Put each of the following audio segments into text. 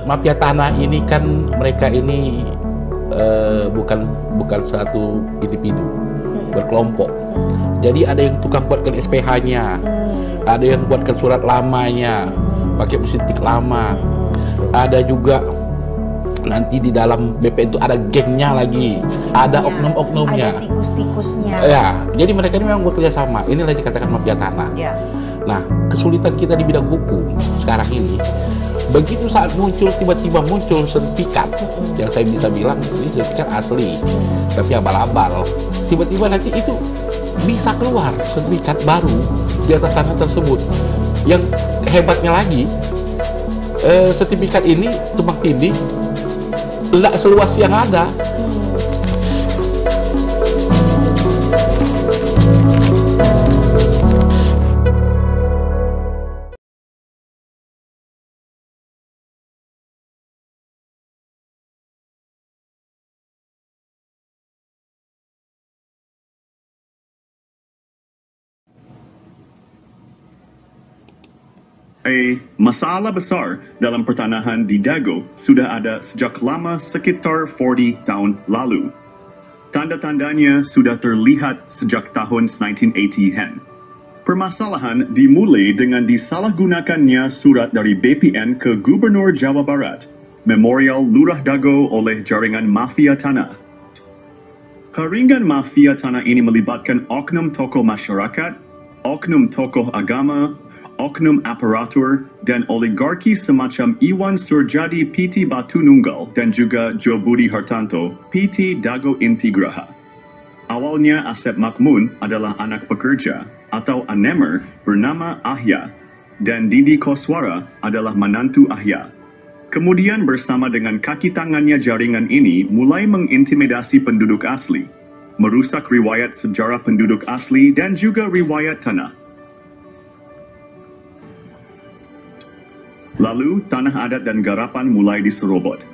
mafia tanah ini kan mereka ini bukan satu individu, berkelompok. Jadi ada yang tukang buatkan SPH-nya, ada yang buatkan surat lamanya, pakai mesin tik lama, ada juga nanti di dalam BPN itu ada gengnya lagi, ada oknum-oknumnya, ada tikus-tikusnya. Ya, jadi mereka ini memang bekerja sama. Inilah dikatakan mafia tanah. Ya. Nah, kesulitan kita di bidang hukum sekarang ini, begitu saat tiba-tiba muncul sertifikat, yang saya bisa bilang ini sertifikat asli, tapi abal-abal, tiba-tiba nanti itu bisa keluar sertifikat baru di atas tanah tersebut. Yang hebatnya lagi, sertifikat ini tumpang tindih tidak seluas yang ada. Masalah besar dalam pertanahan di Dago sudah ada sejak lama, sekitar 40 tahun lalu. Tanda-tandanya sudah terlihat sejak tahun 1980-an. Permasalahan dimulai dengan disalahgunakannya surat dari BPN ke Gubernur Jawa Barat, Memorial Lurah Dago oleh jaringan mafia tanah. Jaringan mafia tanah ini melibatkan oknum tokoh masyarakat, oknum tokoh agama, oknum aparatur, dan oligarki semacam Iwan Surjadi PT Batu Nunggal dan juga Jo Budi Hartanto PT Dago Intigraha. Awalnya Asep Makmun adalah anak pekerja atau anemer bernama Ahya, dan Didi Koswara adalah menantu Ahya. Kemudian bersama dengan kaki tangannya jaringan ini mulai mengintimidasi penduduk asli, merusak riwayat sejarah penduduk asli dan juga riwayat tanah. Lalu, tanah adat dan garapan mulai diserobot.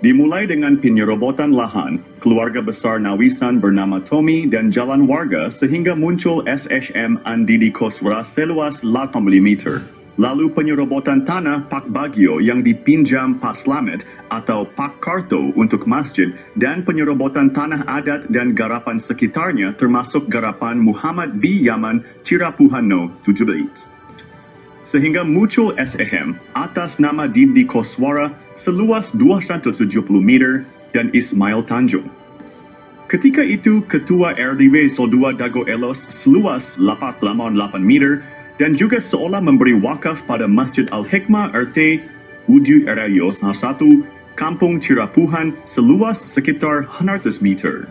Dimulai dengan penyerobotan lahan, keluarga besar Nawisan bernama Tommy dan jalan warga sehingga muncul SSM Andidi Koswara seluas 8 meter. Lalu penyerobotan tanah Pak Bagio yang dipinjam Pak Slamet atau Pak Karto untuk masjid dan penyerobotan tanah adat dan garapan sekitarnya termasuk garapan Muhammad B. Yaman Cirapuhano 17. Sehingga muncul SEM atas nama Didi Koswara seluas 270 meter dan Ismail Tanjung. Ketika itu, Ketua RDW Sodua Dago Elos seluas 88 meter dan juga seolah memberi wakaf pada Masjid Al-Hikmah RT Uju Erayos 1, Kampung Cirapuhan seluas sekitar 100 meter.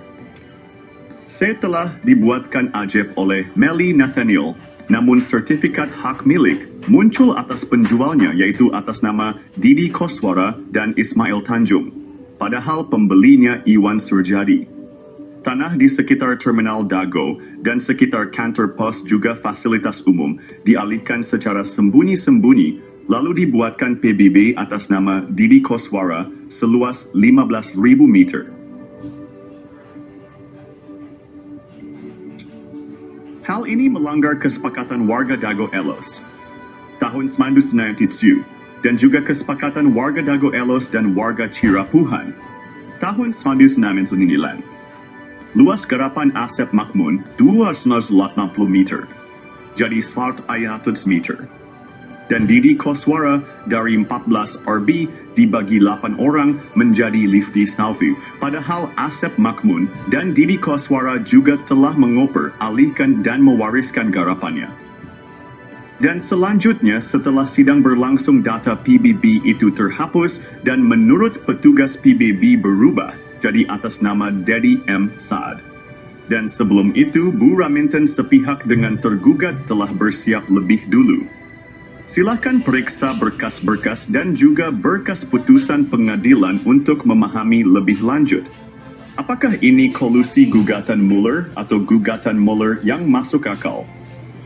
Setelah dibuatkan ajeb oleh Meli Nathaniel, namun sertifikat hak milik muncul atas penjualnya yaitu atas nama Didi Koswara dan Ismail Tanjung, padahal pembelinya Iwan Surjadi. Tanah di sekitar Terminal Dago dan sekitar kantor pos juga fasilitas umum dialihkan secara sembunyi-sembunyi lalu dibuatkan PBB atas nama Didi Koswara seluas 15.000 meter. Hal ini melanggar kesepakatan warga Dago Elos tahun 1997 dan juga kesepakatan warga Dago Elos dan warga Cirapuhan tahun 1999. Luas garapan Asep Makmun 280 meter, jadi 100 meter. Dan Didi Koswara dari 14 RB dibagi 8 orang menjadi Lifti Snaufi. Padahal Asep Makmun dan Didi Koswara juga telah mengoper, alihkan dan mewariskan garapannya. Dan selanjutnya setelah sidang berlangsung data PBB itu terhapus dan menurut petugas PBB berubah jadi atas nama Dedi M. Saad. Dan sebelum itu Bu Raminten sepihak dengan tergugat telah bersiap lebih dulu. Silakan periksa berkas-berkas dan juga berkas putusan pengadilan untuk memahami lebih lanjut. Apakah ini kolusi gugatan Mueller atau gugatan Mueller yang masuk akal?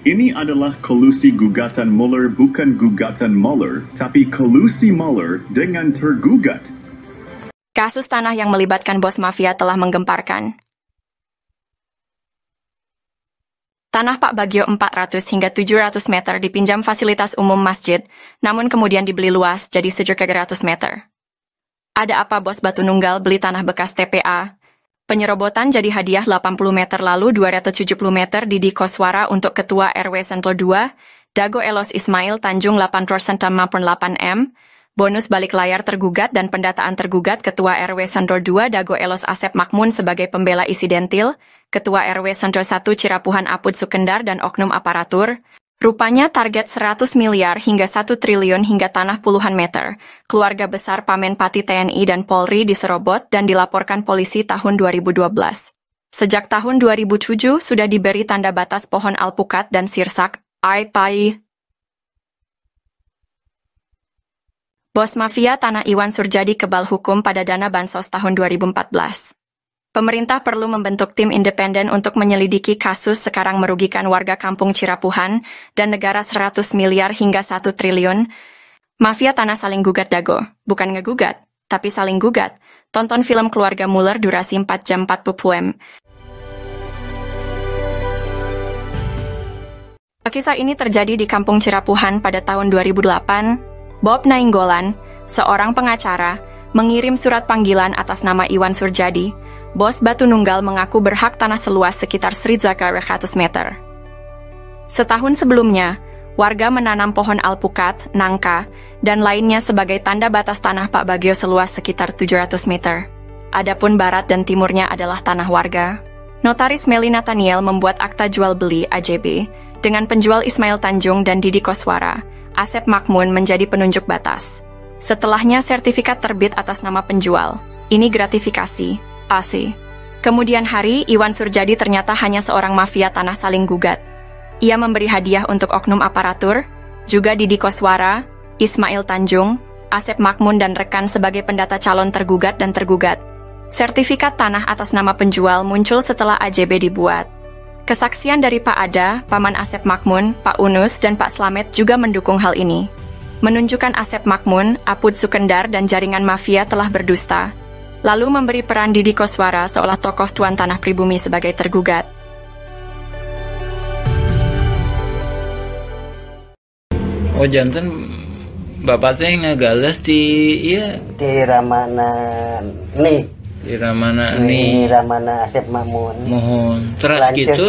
Ini adalah kolusi gugatan Mueller, bukan gugatan Mueller, tapi kolusi Mueller dengan tergugat. Kasus tanah yang melibatkan bos mafia telah menggemparkan Tanah Pak Bagio 400 hingga 700 meter dipinjam fasilitas umum masjid, namun kemudian dibeli luas jadi 700 meter. Ada apa bos Batu Nunggal beli tanah bekas TPA? Penyerobotan jadi hadiah 80 meter lalu 270 meter di Koswara untuk Ketua RW Sentul 2, Dago Elos Ismail Tanjung 8% 8M, bonus balik layar tergugat dan pendataan tergugat Ketua RW Sentul 2 Dago Elos Asep Makmun sebagai pembela isidentil, Ketua RW Sentul 1 Cirapuhan Apud Sukendar dan oknum aparatur. Rupanya target 100 miliar hingga 1 triliun hingga tanah puluhan meter. Keluarga besar Pamenpati TNI dan Polri diserobot dan dilaporkan polisi tahun 2012. Sejak tahun 2007 sudah diberi tanda batas pohon alpukat dan sirsak, Pai. Bos mafia tanah Iwan Surjadi kebal hukum pada dana bansos tahun 2014. Pemerintah perlu membentuk tim independen untuk menyelidiki kasus sekarang merugikan warga kampung Cirapuhan dan negara 100 miliar hingga 1 triliun. Mafia tanah saling gugat Dago, bukan ngegugat, tapi saling gugat. Tonton film Keluarga Muller durasi 4 jam 40 m. Kisah ini terjadi di kampung Cirapuhan pada tahun 2008. Bob Nainggolan, seorang pengacara, mengirim surat panggilan atas nama Iwan Surjadi. Bos Batu Nunggal mengaku berhak tanah seluas sekitar 100 meter. Setahun sebelumnya, warga menanam pohon alpukat, nangka, dan lainnya sebagai tanda batas tanah Pak Bagio seluas sekitar 700 meter. Adapun barat dan timurnya adalah tanah warga. Notaris Meli Nathaniel membuat akta jual beli AJB dengan penjual Ismail Tanjung dan Didi Koswara. Asep Makmun menjadi penunjuk batas. Setelahnya sertifikat terbit atas nama penjual. Ini gratifikasi, AC. Kemudian hari, Iwan Surjadi ternyata hanya seorang mafia tanah saling gugat. Ia memberi hadiah untuk oknum aparatur, juga Didi Koswara, Ismail Tanjung, Asep Makmun dan rekan sebagai pendata calon tergugat dan tergugat. Sertifikat tanah atas nama penjual muncul setelah AJB dibuat. Kesaksian dari Pak Ada, Paman Asep Makmun, Pak Unus, dan Pak Slamet juga mendukung hal ini. Menunjukkan Asep Makmun, Apud Sukendar, dan jaringan mafia telah berdusta. Lalu memberi peran Didi Koswara seolah tokoh tuan tanah pribumi sebagai tergugat. Oh janten, bapak teh ngegales di Ramana nih. Di Ramana nih. Ramana Asep Makmun. Mohon. Terus gitu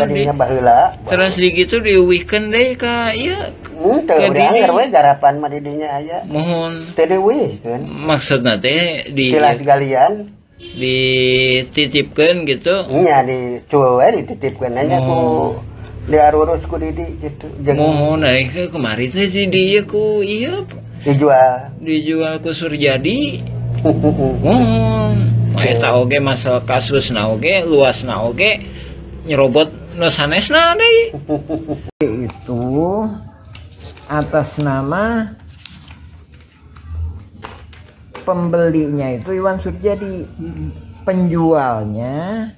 terus gitu diuwihkeun deui ka ieu. Teu dianggar we garapan mah di dinya aya. Mohon. Teu diuwihkeun. Maksudna teh di tilas galian dititipkeun gitu. Iya dicuwe dititipkeun nya ku diarurus ku Didi gitu. Mohon aing kemari teh di dieu ku ieu dijual ku Surjadi. Mohon. Eta oge masalah kasus na oge, luas na oge, nyerobot nu sanesna deui. Itu atas nama pembelinya itu Iwan Surjadi, penjualnya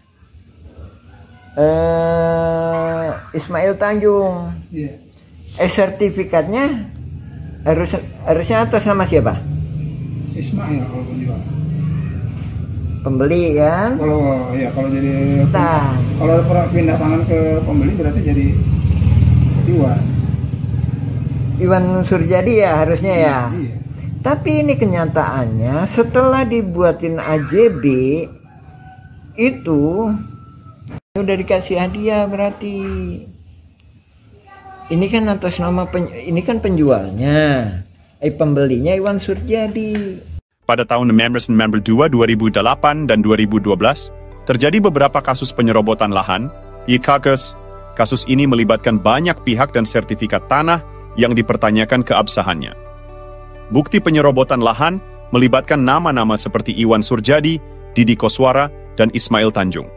Ismail Tanjung. Sertifikatnya harusnya atas nama siapa? Ismail kalau penjual. Pembeli kan? Kalau jadi kalau pindah tangan ke pembeli berarti jadi Iwan Surjadi ya harusnya ya. Iya. Tapi ini kenyataannya setelah dibuatin AJB itu udah dikasih hadiah berarti. Ini kan atas nama ini kan penjualnya, pembelinya Iwan Surjadi. Pada tahun Member 2 2008 dan 2012, terjadi beberapa kasus penyerobotan lahan. Kasus ini melibatkan banyak pihak dan sertifikat tanah yang dipertanyakan keabsahannya. Bukti penyerobotan lahan melibatkan nama-nama seperti Iwan Surjadi, Didi Koswara, dan Ismail Tanjung.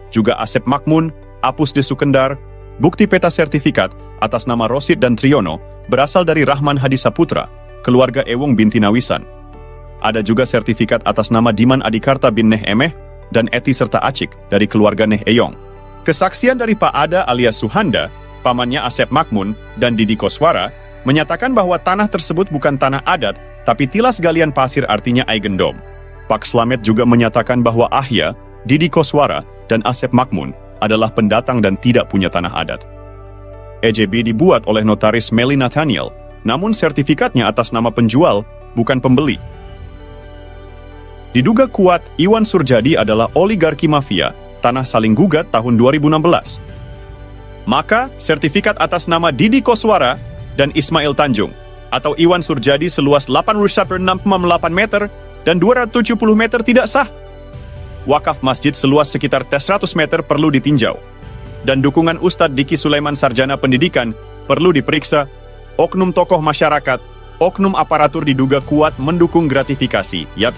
Juga Asep Makmun, Apus de Sukendar. Bukti peta sertifikat atas nama Rosid dan Triono berasal dari Rahman Hadi Saputra, keluarga Ewong binti Nawisan. Ada juga sertifikat atas nama Diman Adikarta bin Neh Emeh dan Eti serta Acik dari keluarga Neh Eyong. Kesaksian dari Pak Ada alias Suhanda, pamannya Asep Makmun, dan Didi Koswara, menyatakan bahwa tanah tersebut bukan tanah adat, tapi tilas galian pasir artinya Aigendom. Pak Slamet juga menyatakan bahwa Ahya, Didi Koswara, dan Asep Makmun adalah pendatang dan tidak punya tanah adat. EJB dibuat oleh notaris Melly Nathaniel, namun sertifikatnya atas nama penjual, bukan pembeli. Diduga kuat Iwan Surjadi adalah oligarki mafia tanah saling gugat tahun 2016. Maka, sertifikat atas nama Didi Koswara dan Ismail Tanjung atau Iwan Surjadi seluas 8,6,8 meter dan 270 meter tidak sah. Wakaf masjid seluas sekitar 100 meter perlu ditinjau. Dan dukungan Ustadz Diki Sulaiman Sarjana Pendidikan perlu diperiksa. Oknum tokoh masyarakat, oknum aparatur diduga kuat mendukung gratifikasi. Yat.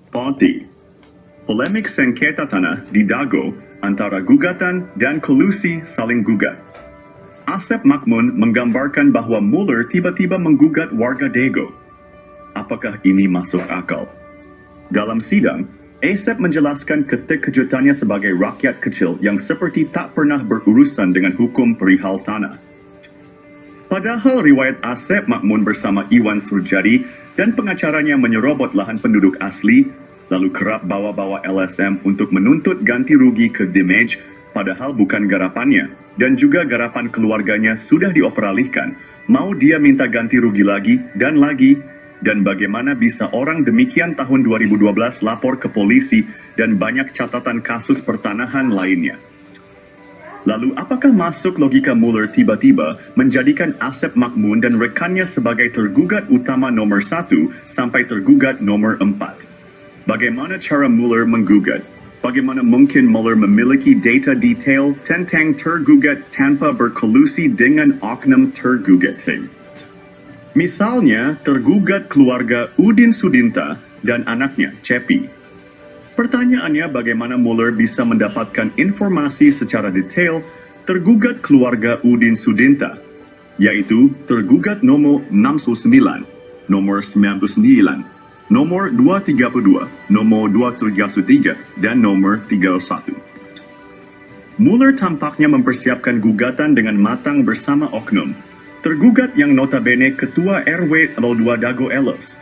Ponti. Polemik sengketa tanah di Dago antara gugatan dan kolusi saling gugat. Asep Makmun menggambarkan bahwa Muller tiba-tiba menggugat warga Dago. Apakah ini masuk akal? Dalam sidang, Asep menjelaskan keterkejutannya sebagai rakyat kecil yang seperti tak pernah berurusan dengan hukum perihal tanah. Padahal riwayat Asep Makmun bersama Iwan Surjadi dan pengacaranya menyerobot lahan penduduk asli, lalu kerap bawa-bawa LSM untuk menuntut ganti rugi ke Dimage, padahal bukan garapannya, dan juga garapan keluarganya sudah dioperalihkan. Mau dia minta ganti rugi lagi, dan bagaimana bisa orang demikian tahun 2012 lapor ke polisi dan banyak catatan kasus pertanahan lainnya. Lalu apakah masuk logika Muller tiba-tiba menjadikan Asep Makmun dan rekannya sebagai tergugat utama nomor 1 sampai tergugat nomor 4? Bagaimana cara Muller menggugat? Bagaimana mungkin Muller memiliki data detail tentang tergugat tanpa berkolusi dengan oknum tergugat? Misalnya, tergugat keluarga Udin Sudinta dan anaknya, Cepi. Pertanyaannya, bagaimana Muller bisa mendapatkan informasi secara detail tergugat keluarga Udin Sudinta, yaitu tergugat nomor 69, nomor 99, nomor 232, nomor 233, dan nomor 31. Muller tampaknya mempersiapkan gugatan dengan matang bersama oknum. Tergugat yang notabene Ketua RW 02 Dago Elos.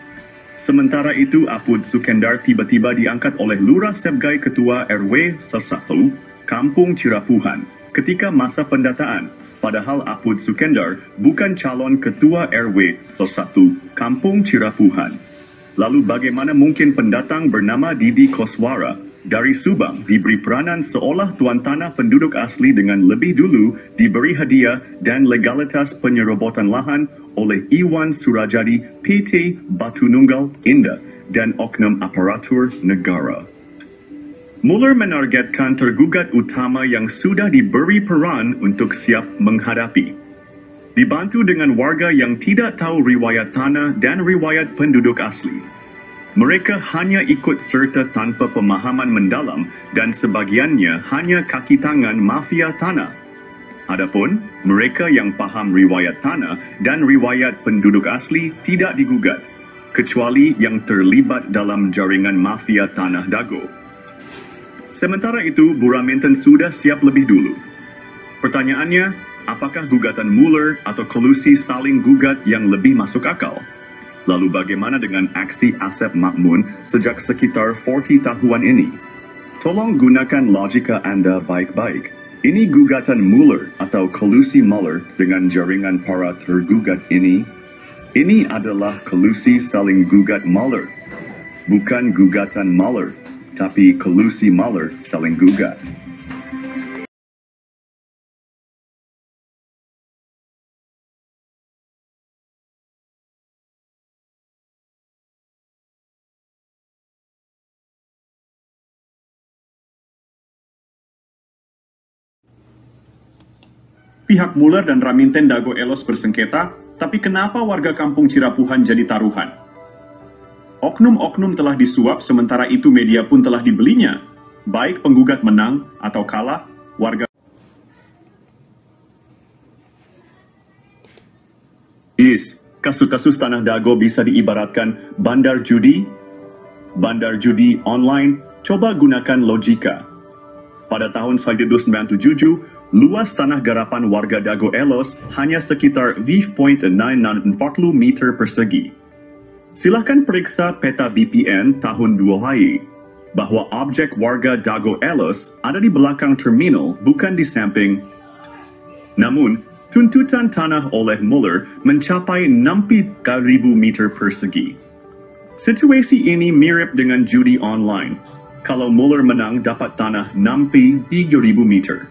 Sementara itu, Apud Sukendar tiba-tiba diangkat oleh Lurah Sebgai Ketua RW 1, Kampung Cirapuhan, ketika masa pendataan. Padahal Apud Sukendar bukan calon Ketua RW 1, Kampung Cirapuhan. Lalu bagaimana mungkin pendatang bernama Didi Koswara dari Subang diberi peranan seolah tuan tanah penduduk asli dengan lebih dulu diberi hadiah dan legalitas penyerobotan lahan oleh Iwan Surjadi PT Batu Nunggal Indah dan oknum aparatur negara. Muller menargetkan tergugat utama yang sudah diberi peran untuk siap menghadapi. Dibantu dengan warga yang tidak tahu riwayat tanah dan riwayat penduduk asli. Mereka hanya ikut serta tanpa pemahaman mendalam dan sebagiannya hanya kaki tangan mafia tanah. Adapun mereka yang paham riwayat tanah dan riwayat penduduk asli tidak digugat, kecuali yang terlibat dalam jaringan mafia tanah Dago. Sementara itu, Buraminten sudah siap lebih dulu. Pertanyaannya, apakah gugatan Muller atau kolusi saling gugat yang lebih masuk akal? Lalu bagaimana dengan aksi Asep Makmun sejak sekitar 40 tahun ini? Tolong gunakan logika Anda baik-baik. Ini gugatan Muller atau kolusi Muller dengan jaringan para tergugat ini. Ini adalah kolusi saling gugat Muller. Bukan gugatan Muller, tapi kolusi Muller saling gugat. Pihak Muller dan Raminten Dago Elos bersengketa, tapi kenapa warga kampung Cirapuhan jadi taruhan? Oknum-oknum telah disuap, sementara itu media pun telah dibelinya. Baik penggugat menang atau kalah, warga Kasus-kasus Tanah Dago bisa diibaratkan bandar judi online. Coba gunakan logika. Pada tahun 1997, luas tanah garapan warga Dago Elos hanya sekitar 5.940 meter persegi. Silakan periksa peta BPN tahun 2000 bahwa objek warga Dago Elos ada di belakang terminal, bukan di samping. Namun, tuntutan tanah oleh Muller mencapai 60.000 meter persegi. Situasi ini mirip dengan judi online. Kalau Muller menang dapat tanah 63.000 meter.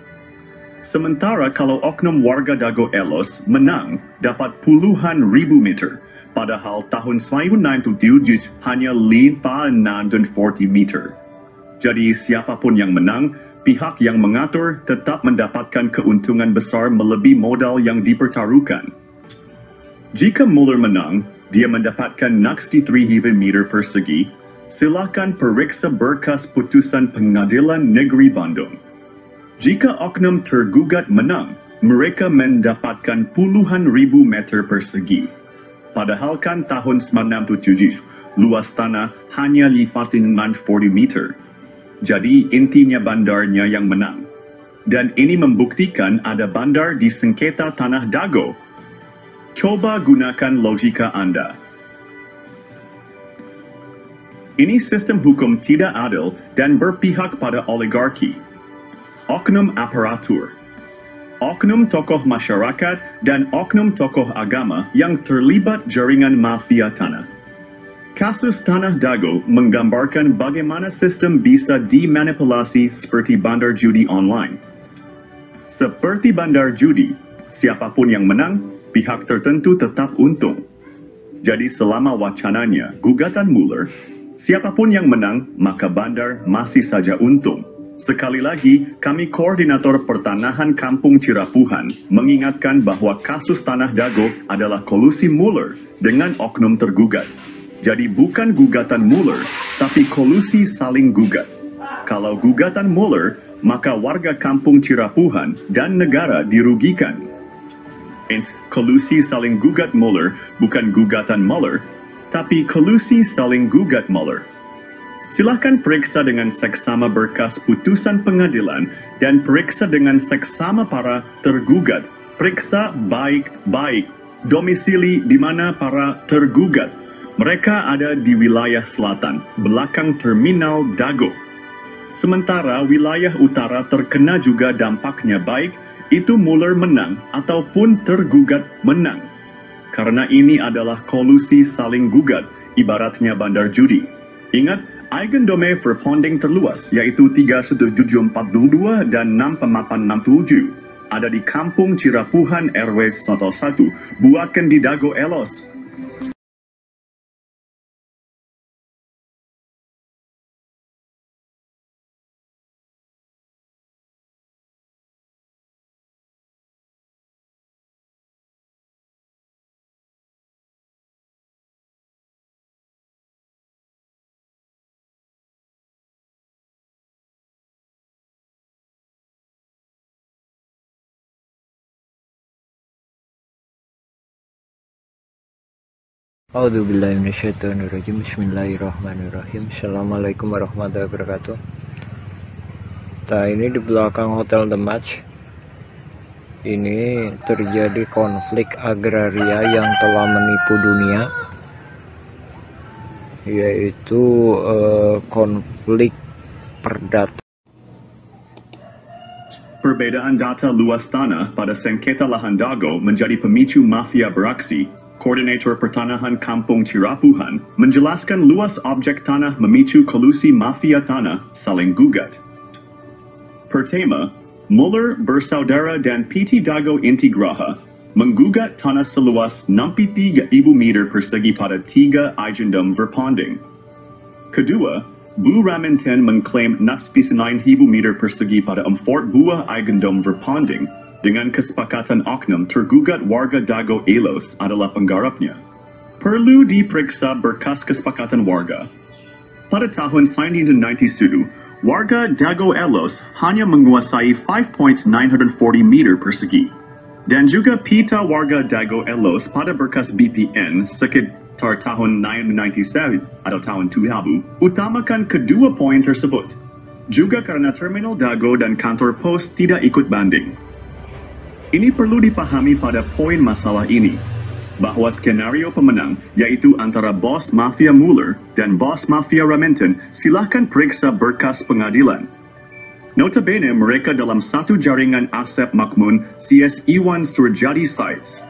Sementara kalau oknum warga Dago Elos menang dapat puluhan ribu meter. Padahal tahun 1997 hanya 540 meter. Jadi siapapun yang menang, pihak yang mengatur tetap mendapatkan keuntungan besar melebihi modal yang dipertaruhkan. Jika Muller menang, dia mendapatkan 63 meter persegi. Silakan periksa berkas putusan Pengadilan Negeri Bandung. Jika oknum tergugat menang, mereka mendapatkan puluhan ribu meter persegi. Padahal kan tahun 1997, luas tanah hanya 540 meter. Jadi intinya bandarnya yang menang. Dan ini membuktikan ada bandar di sengketa Tanah Dago. Coba gunakan logika Anda. Ini sistem hukum tidak adil dan berpihak pada oligarki. Oknum aparatur, oknum tokoh masyarakat, dan oknum tokoh agama yang terlibat jaringan mafia tanah. Kasus Tanah Dago menggambarkan bagaimana sistem bisa dimanipulasi seperti bandar judi online. Seperti bandar judi, siapapun yang menang, pihak tertentu tetap untung. Jadi selama wacananya gugatan Muller, siapapun yang menang, maka bandar masih saja untung. Sekali lagi, kami Koordinator Pertanahan Kampung Cirapuhan mengingatkan bahwa kasus Tanah Dago adalah kolusi Muller dengan oknum tergugat. Jadi bukan gugatan Muller, tapi kolusi saling gugat. Kalau gugatan Muller, maka warga Kampung Cirapuhan dan negara dirugikan. Kolusi saling gugat Muller bukan gugatan Muller, tapi kolusi saling gugat Muller. Silakan periksa dengan seksama berkas putusan pengadilan dan periksa dengan seksama para tergugat. Periksa baik-baik domisili di mana para tergugat. Mereka ada di wilayah selatan, belakang terminal Dago. Sementara wilayah utara terkena juga dampaknya baik, itu Muller menang ataupun tergugat menang. Karena ini adalah kolusi saling gugat, ibaratnya bandar judi. Ingat, Eigendome Verponding terluas, yaitu 3742 dan 6867. Ada di Kampung Cirapuhan RW 101, buatkan di Dago Elos. A'udzubillahi minasyaitonirrajim. Bismillahirrahmanirrahim. Assalamualaikum warahmatullahi wabarakatuh. Nah, ini di belakang Hotel The Match ini terjadi konflik agraria yang telah menipu dunia, yaitu konflik perdata. Perbedaan data luas tanah pada sengketa lahan Dago menjadi pemicu mafia beraksi. Koordinator Pertanahan Kampung Cirapuhan menjelaskan luas objek tanah memicu kolusi mafia tanah saling gugat. Pertama, Muller bersaudara dan PT Dago Intigraha menggugat tanah seluas 63.000 meter persegi pada 3 Eigendom Verponding. Kedua, Bu Raminten mengklaim 69.000 meter persegi pada 4 buah Eigendom Verponding. Dengan kesepakatan oknum tergugat warga Dago Elos adalah penggarapnya. Perlu diperiksa berkas kesepakatan warga. Pada tahun 1997, warga Dago Elos hanya menguasai 5.940 meter persegi. dan juga pita warga Dago Elos pada berkas BPN sekitar tahun 1997 atau tahun 2000 utamakan kedua poin tersebut. Juga karena terminal Dago dan kantor pos tidak ikut banding. Ini perlu dipahami pada poin masalah ini, bahwa skenario pemenang yaitu antara bos mafia Mueller dan bos mafia Raminten silakan periksa berkas pengadilan. Notabene mereka dalam satu jaringan Asep Makmun CS Iwan Surjadi sites.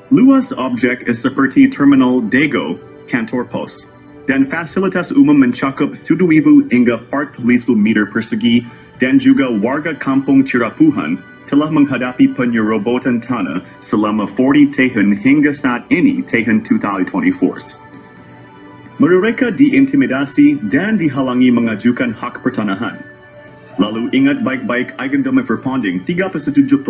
Luas objek seperti terminal Dago, kantor pos, dan fasilitas umum mencakup 1,000 hingga 4,000 meter persegi dan juga warga kampung Cirapuhan telah menghadapi penyerobotan tanah selama 40 tahun hingga saat ini tahun 2024. Mereka diintimidasi dan dihalangi mengajukan hak pertanahan. Lalu ingat baik-baik Eigendom Verpanding 3.7.2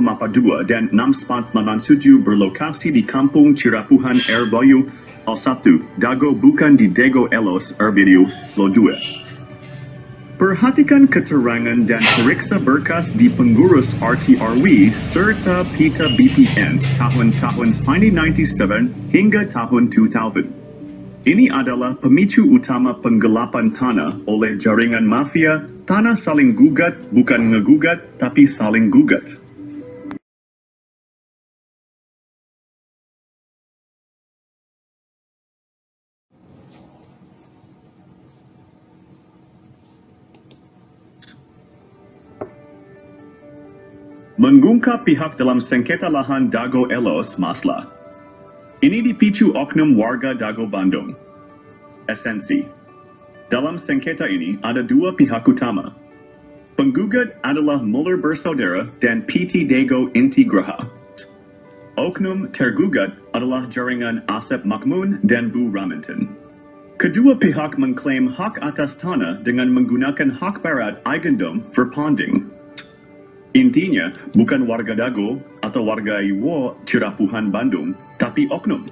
dan 6.87 berlokasi di kampung Cirapuhan Airbayu Al1, Dago bukan di Dago Elos Erbidiu Slo 2. Perhatikan keterangan dan periksa berkas di pengurus RTRW serta pita BPN tahun-tahun 1997 hingga tahun 2000. Ini adalah pemicu utama penggelapan tanah oleh jaringan mafia. Tanah saling gugat, bukan ngegugat, tapi saling gugat. Mengungkap pihak dalam sengketa lahan Dago Elos Masla. Ini dipicu oknum warga Dago Bandung. Esensi. Dalam sengketa ini ada dua pihak utama. Penggugat adalah Mueller bersaudara dan PT Dago Intigraha. Oknum tergugat adalah jaringan Asep Makmun dan Bu Raminten. Kedua pihak mengklaim hak atas tanah dengan menggunakan hak barat Eigendom Verpanding. Intinya, bukan warga Dago atau warga Iwo Cirapuhan Bandung, tapi oknum.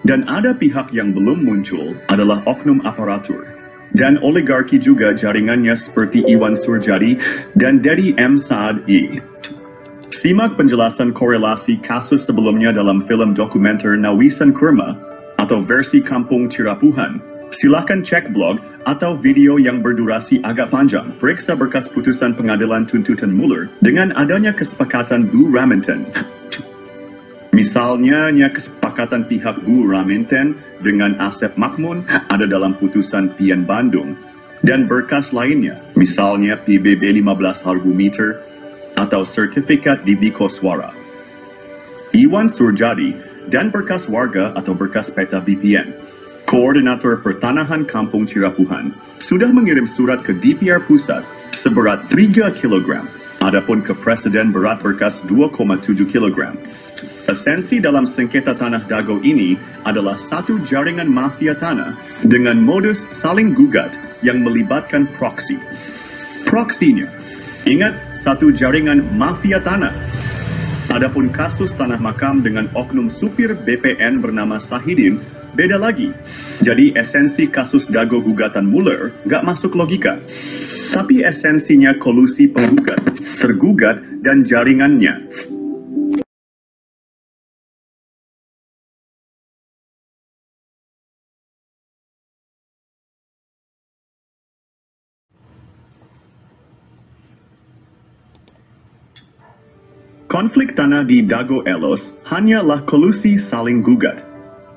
Dan ada pihak yang belum muncul adalah oknum aparatur. Dan oligarki juga jaringannya seperti Iwan Surjadi dan Dedi M. Saad I. Simak penjelasan korelasi kasus sebelumnya dalam film dokumenter Nawisan Kurma atau versi Kampung Cirapuhan. Silakan cek blog atau video yang berdurasi agak panjang. Periksa berkas putusan pengadilan tuntutan Mueller dengan adanya kesepakatan Bu Raminten. Misalnya, kesepakatan pihak Bu Raminten dengan Asep Makmun ada dalam putusan PN Bandung. Dan berkas lainnya, misalnya PBB 15.000 meter atau sertifikat di Koswara. Iwan Surjadi dan berkas warga atau berkas peta BPN. Koordinator Pertanahan Kampung Cirapuhan sudah mengirim surat ke DPR Pusat seberat 3 kg. Adapun ke Presiden berat berkas 2,7 kg. Esensi dalam sengketa tanah Dago ini adalah satu jaringan mafia tanah dengan modus saling gugat yang melibatkan proksi. Proksinya, ingat, satu jaringan mafia tanah. Adapun kasus tanah makam dengan oknum supir BPN bernama Sahidin, beda lagi. Jadi esensi kasus Dago gugatan Mueller gak masuk logika. Tapi esensinya kolusi penggugat, tergugat, dan jaringannya. Konflik tanah di Dago Elos hanyalah kolusi saling gugat.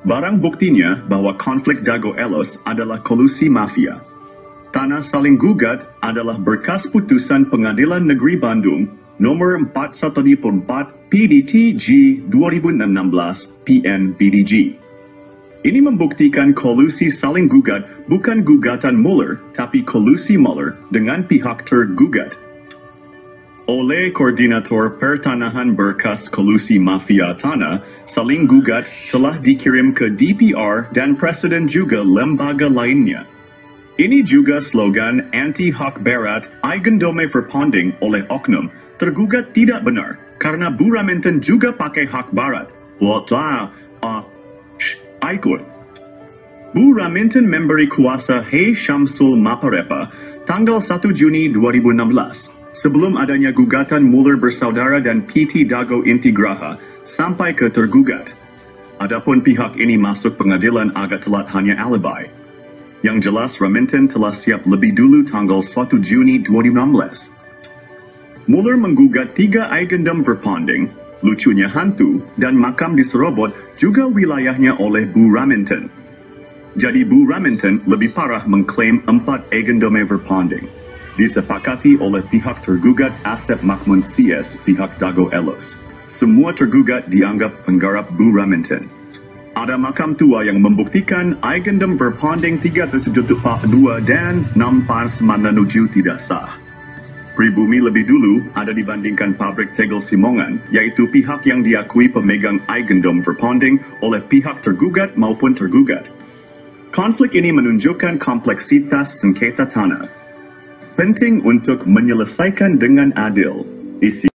Barang buktinya bahwa konflik Dago Elos adalah kolusi mafia. Tanah saling gugat adalah berkas putusan Pengadilan Negeri Bandung nomor 414 PDT-G 2016 PN-BDG. Ini membuktikan kolusi saling gugat bukan gugatan Mueller, tapi kolusi Mueller dengan pihak tergugat. Oleh Koordinator Pertanahan berkas kolusi mafia tanah, saling gugat telah dikirim ke DPR dan Presiden juga lembaga lainnya. Ini juga slogan anti-hak barat Eigendome Verpanding oleh oknum tergugat tidak benar karena Bu Raminten juga pakai hak barat. Ikut. Bu Raminten memberi kuasa Hei Syamsul Maparepa tanggal 1 Juni 2016. sebelum adanya gugatan Muller bersaudara dan PT Dago Intigraha sampai ke tergugat. Adapun pihak ini masuk pengadilan agak telat hanya alibi. Yang jelas Remington telah siap lebih dulu tanggal 1 Juni 2016. Muller menggugat 3 eigendom verpanding, lucunya hantu, dan makam di Serobot juga wilayahnya oleh Bu Remington. Jadi Bu Remington lebih parah mengklaim 4 eigendom verpanding. Disepakati oleh pihak tergugat Asep Makmun CS pihak Dago Elos. Semua tergugat dianggap penggarap Bu Remington. Ada makam tua yang membuktikan eigendom verpanding 372 dan 6 tidak sah. Pribumi lebih dulu ada dibandingkan pabrik tegel Simongan, yaitu pihak yang diakui pemegang eigendom verpanding oleh pihak tergugat maupun tergugat. Konflik ini menunjukkan kompleksitas sengketa tanah. Penting untuk menyelesaikan dengan adil. Isi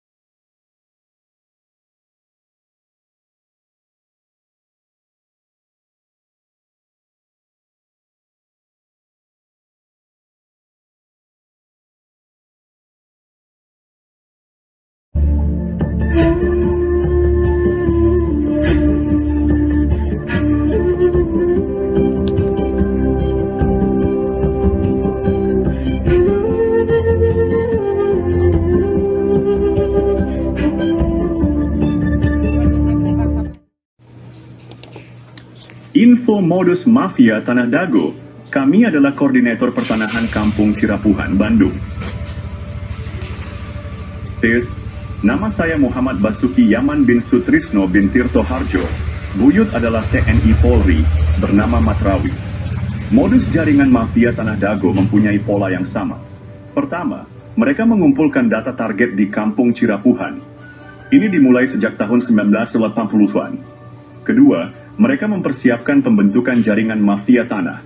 Info modus mafia Tanah Dago. Kami adalah koordinator pertanahan Kampung Cirapuhan, Bandung. Tes, nama saya Muhammad Basuki Yaman bin Sutrisno bin Tirto Harjo. Buyut adalah TNI Polri, bernama Matrawi. Modus jaringan mafia Tanah Dago mempunyai pola yang sama. Pertama, mereka mengumpulkan data target di Kampung Cirapuhan. Ini dimulai sejak tahun 1980-an. Kedua, mereka mempersiapkan pembentukan jaringan mafia tanah.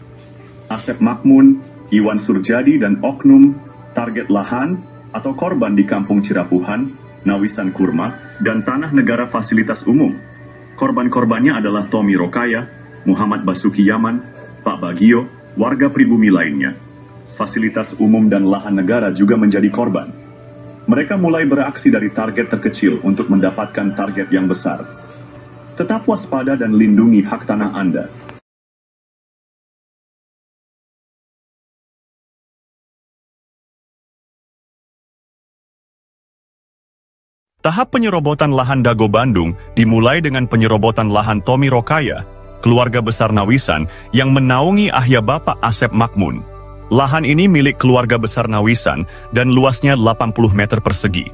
Asep Makmun, Iwan Surjadi, dan oknum target lahan atau korban di Kampung Cirapuhan, Nawisan Kurma, dan tanah negara fasilitas umum. Korban-korbannya adalah Tommy Rokaya, Muhammad Basuki Yaman, Pak Bagio, warga pribumi lainnya. Fasilitas umum dan lahan negara juga menjadi korban. Mereka mulai beraksi dari target terkecil untuk mendapatkan target yang besar. Tetap waspada dan lindungi hak tanah Anda. Tahap penyerobotan lahan Dago Bandung dimulai dengan penyerobotan lahan Tommy Rokaya, keluarga besar Nawisan yang menaungi ayah Bapak Asep Makmun. Lahan ini milik keluarga besar Nawisan dan luasnya 80 meter persegi.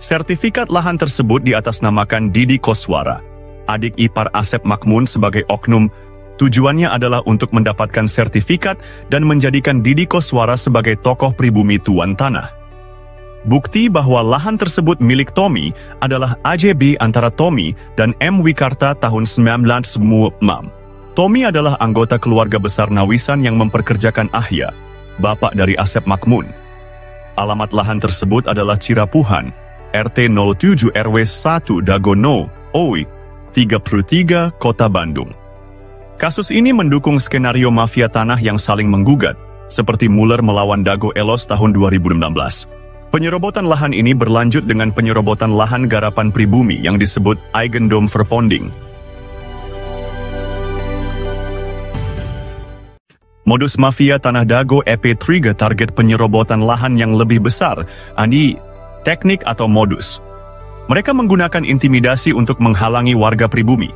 Sertifikat lahan tersebut diatasnamakan Didi Koswara, adik ipar Asep Makmun sebagai oknum. Tujuannya adalah untuk mendapatkan sertifikat dan menjadikan Didi Koswara sebagai tokoh pribumi tuan tanah. Bukti bahwa lahan tersebut milik Tommy adalah AJB antara Tommy dan M. Wikarta tahun 1996. Tommy adalah anggota keluarga besar Nawisan yang memperkerjakan Ahya, bapak dari Asep Makmun. Alamat lahan tersebut adalah Cirapuhan, RT 07 RW 1 Dagono, Owi, 33, Kota Bandung. Kasus ini mendukung skenario mafia tanah yang saling menggugat, seperti Muller melawan Dago Elos tahun 2016. Penyerobotan lahan ini berlanjut dengan penyerobotan lahan garapan pribumi yang disebut eigendom verpanding. Modus mafia Tanah Dago EP3 target penyerobotan lahan yang lebih besar, ani teknik atau modus. Mereka menggunakan intimidasi untuk menghalangi warga pribumi.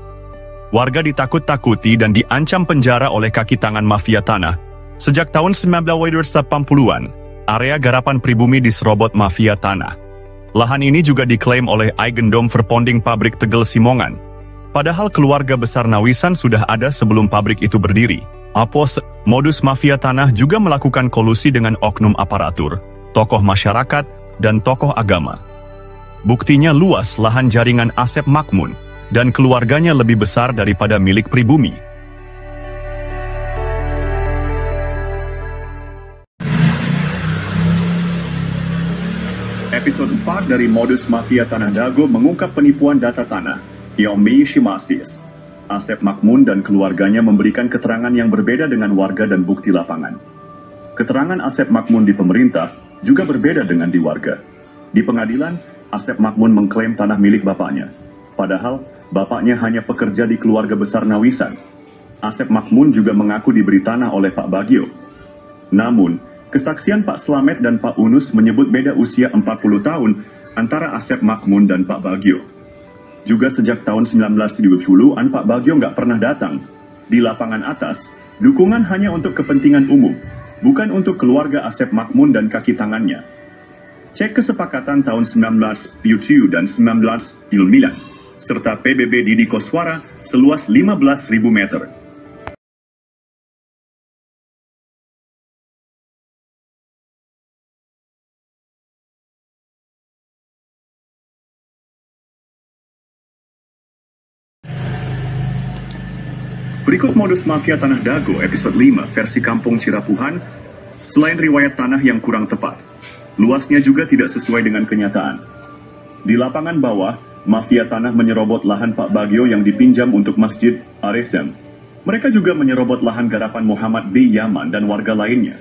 Warga ditakut-takuti dan diancam penjara oleh kaki tangan mafia tanah. Sejak tahun 1980-an, area garapan pribumi diserobot mafia tanah. Lahan ini juga diklaim oleh eigendom verpanding pabrik tegel Simongan. Padahal keluarga besar Nawisan sudah ada sebelum pabrik itu berdiri. Modus mafia tanah juga melakukan kolusi dengan oknum aparatur, tokoh masyarakat, dan tokoh agama. Buktinya luas lahan jaringan Asep Makmun, dan keluarganya lebih besar daripada milik pribumi. Episode 4 dari Modus Mafia Tanah Dago mengungkap penipuan data tanah, Yomi Shimasis. Asep Makmun dan keluarganya memberikan keterangan yang berbeda dengan warga dan bukti lapangan. Keterangan Asep Makmun di pemerintah juga berbeda dengan di warga. Di pengadilan, Asep Makmun mengklaim tanah milik bapaknya. Padahal, bapaknya hanya pekerja di keluarga besar Nawisan. Asep Makmun juga mengaku diberi tanah oleh Pak Bagio. Namun, kesaksian Pak Slamet dan Pak Unus menyebut beda usia 40 tahun antara Asep Makmun dan Pak Bagio. Juga sejak tahun 1970-an Pak Bagio nggak pernah datang. Di lapangan atas, dukungan hanya untuk kepentingan umum, bukan untuk keluarga Asep Makmun dan kaki tangannya. Cek kesepakatan tahun 1977 dan 1999, serta PBB Didi Koswara seluas 15.000 meter. Berikut modus mafia Tanah Dago episode 5 versi Kampung Cirapuhan. Selain riwayat tanah yang kurang tepat, luasnya juga tidak sesuai dengan kenyataan. Di lapangan bawah, mafia tanah menyerobot lahan Pak Bagio yang dipinjam untuk Masjid Aresem. Mereka juga menyerobot lahan garapan Muhammad B. Yaman dan warga lainnya.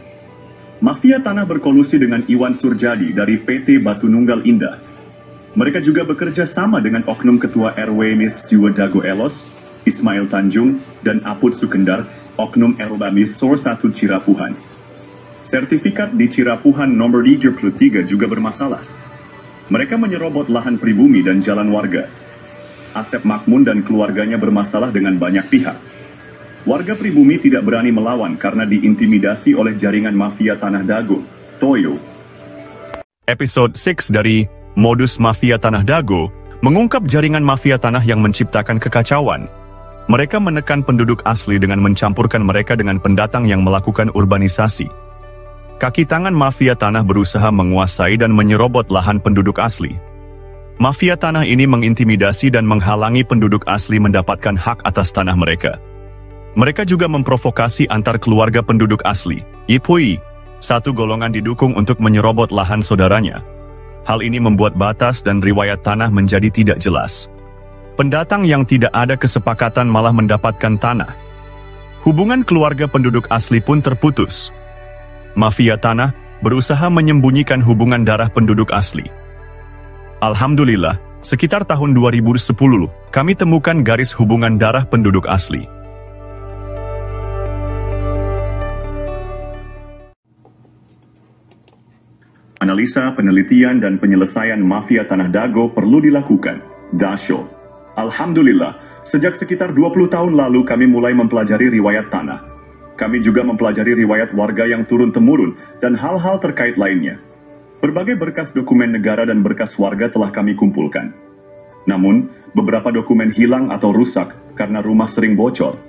Mafia tanah berkolusi dengan Iwan Surjadi dari PT Batu Nunggal Indah. Mereka juga bekerja sama dengan oknum Ketua RW Nis Jiwa Dago Elos, Ismail Tanjung, dan Aput Sukendar, oknum Erbamis Sor 1 Cirapuhan. Sertifikat di Cirapuhan nomor 33 juga bermasalah. Mereka menyerobot lahan pribumi dan jalan warga. Asep Makmun dan keluarganya bermasalah dengan banyak pihak. Warga pribumi tidak berani melawan karena diintimidasi oleh jaringan mafia Tanah Dago, Toyo. Episode 6 dari Modus Mafia Tanah Dago mengungkap jaringan mafia tanah yang menciptakan kekacauan. Mereka menekan penduduk asli dengan mencampurkan mereka dengan pendatang yang melakukan urbanisasi. Kaki tangan mafia tanah berusaha menguasai dan menyerobot lahan penduduk asli. Mafia tanah ini mengintimidasi dan menghalangi penduduk asli mendapatkan hak atas tanah mereka. Mereka juga memprovokasi antar keluarga penduduk asli, Ipui, satu golongan didukung untuk menyerobot lahan saudaranya. Hal ini membuat batas dan riwayat tanah menjadi tidak jelas. Pendatang yang tidak ada kesepakatan malah mendapatkan tanah. Hubungan keluarga penduduk asli pun terputus. Mafia tanah berusaha menyembunyikan hubungan darah penduduk asli. Alhamdulillah, sekitar tahun 2010, kami temukan garis hubungan darah penduduk asli. Analisa, penelitian, dan penyelesaian mafia Tanah Dago perlu dilakukan. Dasyo. Alhamdulillah, sejak sekitar 20 tahun lalu kami mulai mempelajari riwayat tanah. Kami juga mempelajari riwayat warga yang turun-temurun dan hal-hal terkait lainnya. Berbagai berkas dokumen negara dan berkas warga telah kami kumpulkan. Namun, beberapa dokumen hilang atau rusak karena rumah sering bocor.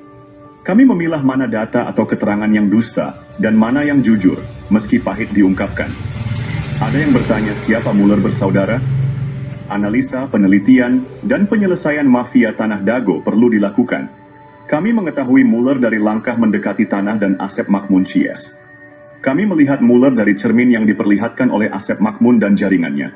Kami memilah mana data atau keterangan yang dusta dan mana yang jujur, meski pahit diungkapkan. Ada yang bertanya siapa Muller bersaudara? Analisa, penelitian, dan penyelesaian mafia Tanah Dago perlu dilakukan. Kami mengetahui Muller dari langkah mendekati tanah dan Asep Makmun Cies. Kami melihat Muller dari cermin yang diperlihatkan oleh Asep Makmun dan jaringannya.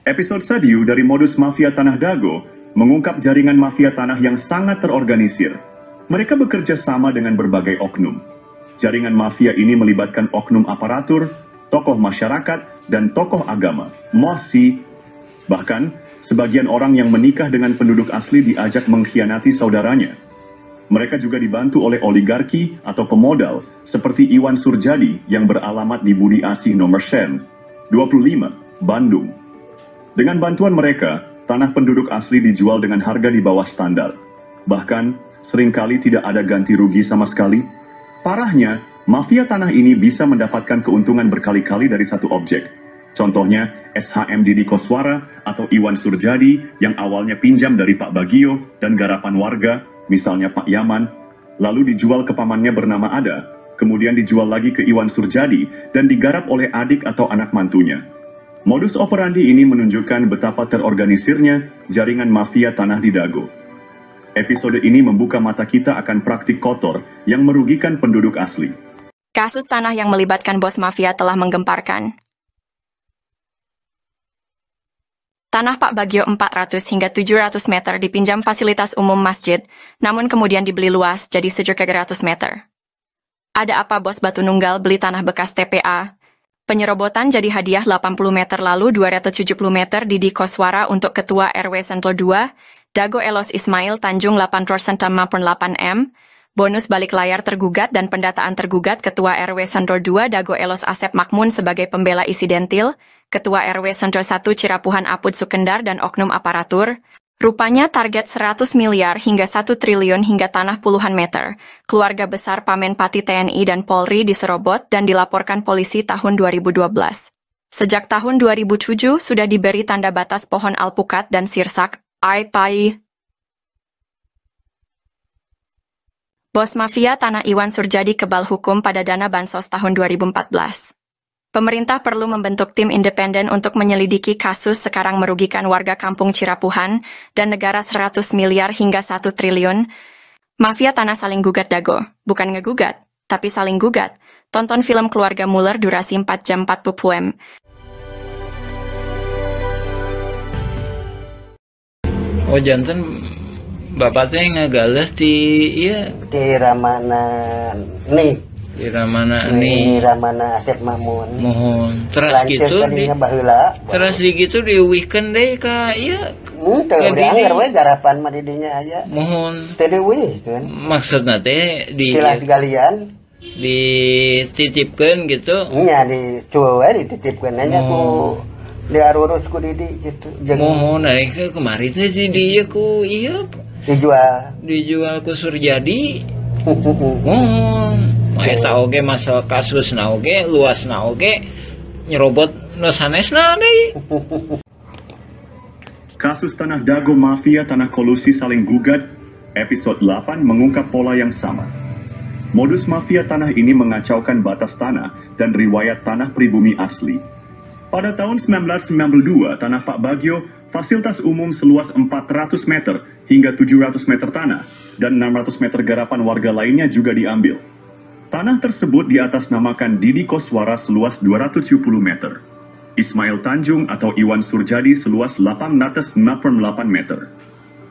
Episode Sadiu dari Modus Mafia Tanah Dago mengungkap jaringan mafia tanah yang sangat terorganisir. Mereka bekerja sama dengan berbagai oknum. Jaringan mafia ini melibatkan oknum aparatur, tokoh masyarakat, dan tokoh agama, mosi. Bahkan, sebagian orang yang menikah dengan penduduk asli diajak mengkhianati saudaranya. Mereka juga dibantu oleh oligarki atau pemodal, seperti Iwan Surjadi yang beralamat di Budi Asih nomor 25, Bandung. Dengan bantuan mereka, tanah penduduk asli dijual dengan harga di bawah standar. Bahkan, seringkali tidak ada ganti rugi sama sekali. Parahnya, mafia tanah ini bisa mendapatkan keuntungan berkali-kali dari satu objek. Contohnya, SHM Didi Koswara atau Iwan Surjadi yang awalnya pinjam dari Pak Bagio dan garapan warga, misalnya Pak Yaman, lalu dijual ke pamannya bernama Ada, kemudian dijual lagi ke Iwan Surjadi dan digarap oleh adik atau anak mantunya. Modus operandi ini menunjukkan betapa terorganisirnya jaringan mafia tanah di Dago. Episode ini membuka mata kita akan praktik kotor yang merugikan penduduk asli. Kasus tanah yang melibatkan bos mafia telah menggemparkan. Tanah Pak Bagio 400 hingga 700 meter dipinjam fasilitas umum masjid, namun kemudian dibeli luas jadi 700 meter. Ada apa bos Batu Nunggal beli tanah bekas TPA? Penyerobotan jadi hadiah 80 meter lalu 270 meter di Koswara untuk Ketua RW Sentul 2, Dago Elos Ismail Tanjung 8% 8M, bonus balik layar tergugat dan pendataan tergugat Ketua RW Sentul 2 Dago Elos Asep Makmun sebagai pembela Isidentil, Ketua RW Sentul 1 Cirapuhan Apud Sukendar dan oknum aparatur. Rupanya target 100 miliar hingga 1 triliun hingga tanah puluhan meter. Keluarga besar Pamenpati TNI dan Polri diserobot dan dilaporkan polisi tahun 2012. Sejak tahun 2007 sudah diberi tanda batas pohon alpukat dan sirsak, Pai. Bos mafia tanah Iwan Surjadi kebal hukum pada dana bansos tahun 2014. Pemerintah perlu membentuk tim independen untuk menyelidiki kasus sekarang merugikan warga kampung Cirapuhan dan negara 100 miliar hingga 1 triliun. Mafia tanah saling gugat Dago, bukan ngegugat, tapi saling gugat. Tonton film Keluarga Muller durasi 4 jam 40 Oh jantan bapaknya ngegales di di Ramana nih di Ramana nih Ramana Asep Makmun mohon terus gitu di baheula terus di gitu di weekend deh ka ieu teu dianggar we garapan mah didinya aya mohon teu diweuhkeun maksudna teh di silas galian dititipkeun gitu nya dicuel we dititipkeun nya ku diarurus ku Didi gitu mohon naik kemarin teh si dia ku iya dijual ku Surjadi mohon eta oge masalah kasusna oge luasna oge nyerobot nu sanesna deui. Kasus Tanah Dago Mafia Tanah Kolusi Saling Gugat episode 8 mengungkap pola yang sama. Modus mafia tanah ini mengacaukan batas tanah dan riwayat tanah pribumi asli. Pada tahun 1992, tanah Pak Bagio, fasilitas umum seluas 400 meter hingga 700 meter tanah, dan 600 meter garapan warga lainnya juga diambil. Tanah tersebut diatasnamakan Didi Koswara seluas 270 meter, Ismail Tanjung atau Iwan Surjadi seluas 898 meter.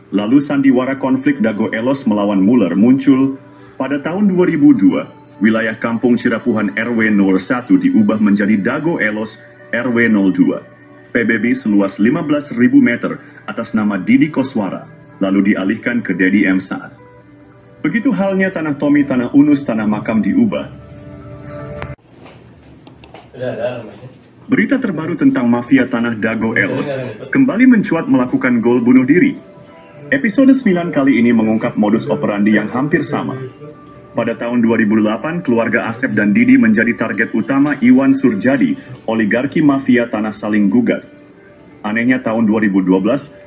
Lalu sandiwara konflik Dago Elos melawan Muller muncul. Pada tahun 2002, wilayah Kampung Cirapuhan RW 01 diubah menjadi Dago Elos RW 02, PBB seluas 15.000 meter atas nama Didi Koswara, lalu dialihkan ke Dedi M. Saad. Begitu halnya tanah Tommy, tanah Unus, tanah makam diubah. Berita terbaru tentang mafia tanah Dago Elos kembali mencuat melakukan gol bunuh diri. Episode 9 kali ini mengungkap modus operandi yang hampir sama. Pada tahun 2008, keluarga Asep dan Didi menjadi target utama Iwan Surjadi, oligarki mafia tanah saling gugat. Anehnya tahun 2012,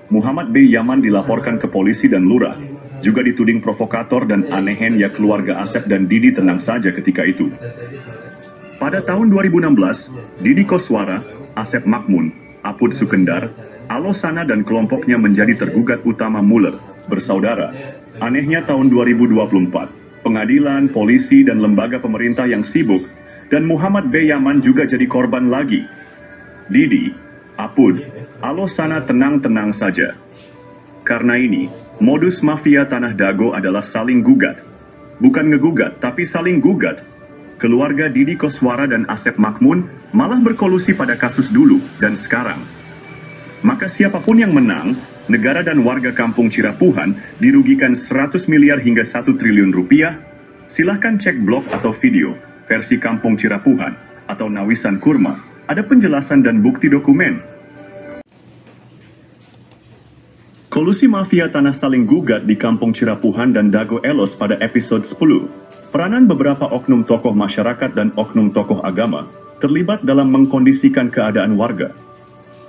Muhammad B. Yaman dilaporkan ke polisi dan lurah. Juga dituding provokator dan anehnya keluarga Asep dan Didi tenang saja ketika itu. Pada tahun 2016, Didi Koswara, Asep Makmun, Apud Sukendar, Alosana dan kelompoknya menjadi tergugat utama Muller, bersaudara. Anehnya tahun 2024, pengadilan, polisi, dan lembaga pemerintah yang sibuk, dan Muhammad B. Yaman juga jadi korban lagi. Didi, Apud, Alosana tenang-tenang saja. Karena ini, modus mafia tanah Dago adalah saling gugat. Bukan ngegugat, tapi saling gugat. Keluarga Didi Koswara dan Asep Makmun malah berkolusi pada kasus dulu dan sekarang. Maka siapapun yang menang, negara dan warga kampung Cirapuhan dirugikan 100 miliar hingga 1 triliun rupiah. Silahkan cek blog atau video versi Kampung Cirapuhan atau Nawisan Kurma. Ada penjelasan dan bukti dokumen. Kolusi mafia tanah saling gugat di Kampung Cirapuhan dan Dago Elos pada episode 10. Peranan beberapa oknum tokoh masyarakat dan oknum tokoh agama terlibat dalam mengkondisikan keadaan warga.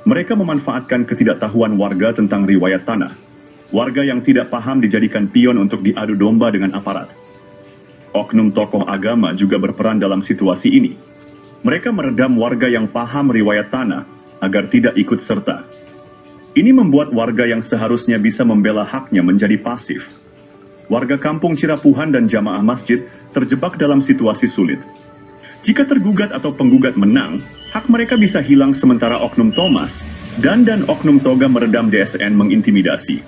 Mereka memanfaatkan ketidaktahuan warga tentang riwayat tanah. Warga yang tidak paham dijadikan pion untuk diadu domba dengan aparat. Oknum tokoh agama juga berperan dalam situasi ini. Mereka meredam warga yang paham riwayat tanah agar tidak ikut serta. Ini membuat warga yang seharusnya bisa membela haknya menjadi pasif. Warga kampung Cirapuhan dan jamaah masjid terjebak dalam situasi sulit. Jika tergugat atau penggugat menang, hak mereka bisa hilang sementara oknum Thomas, Dan oknum toga meredam DSN mengintimidasi.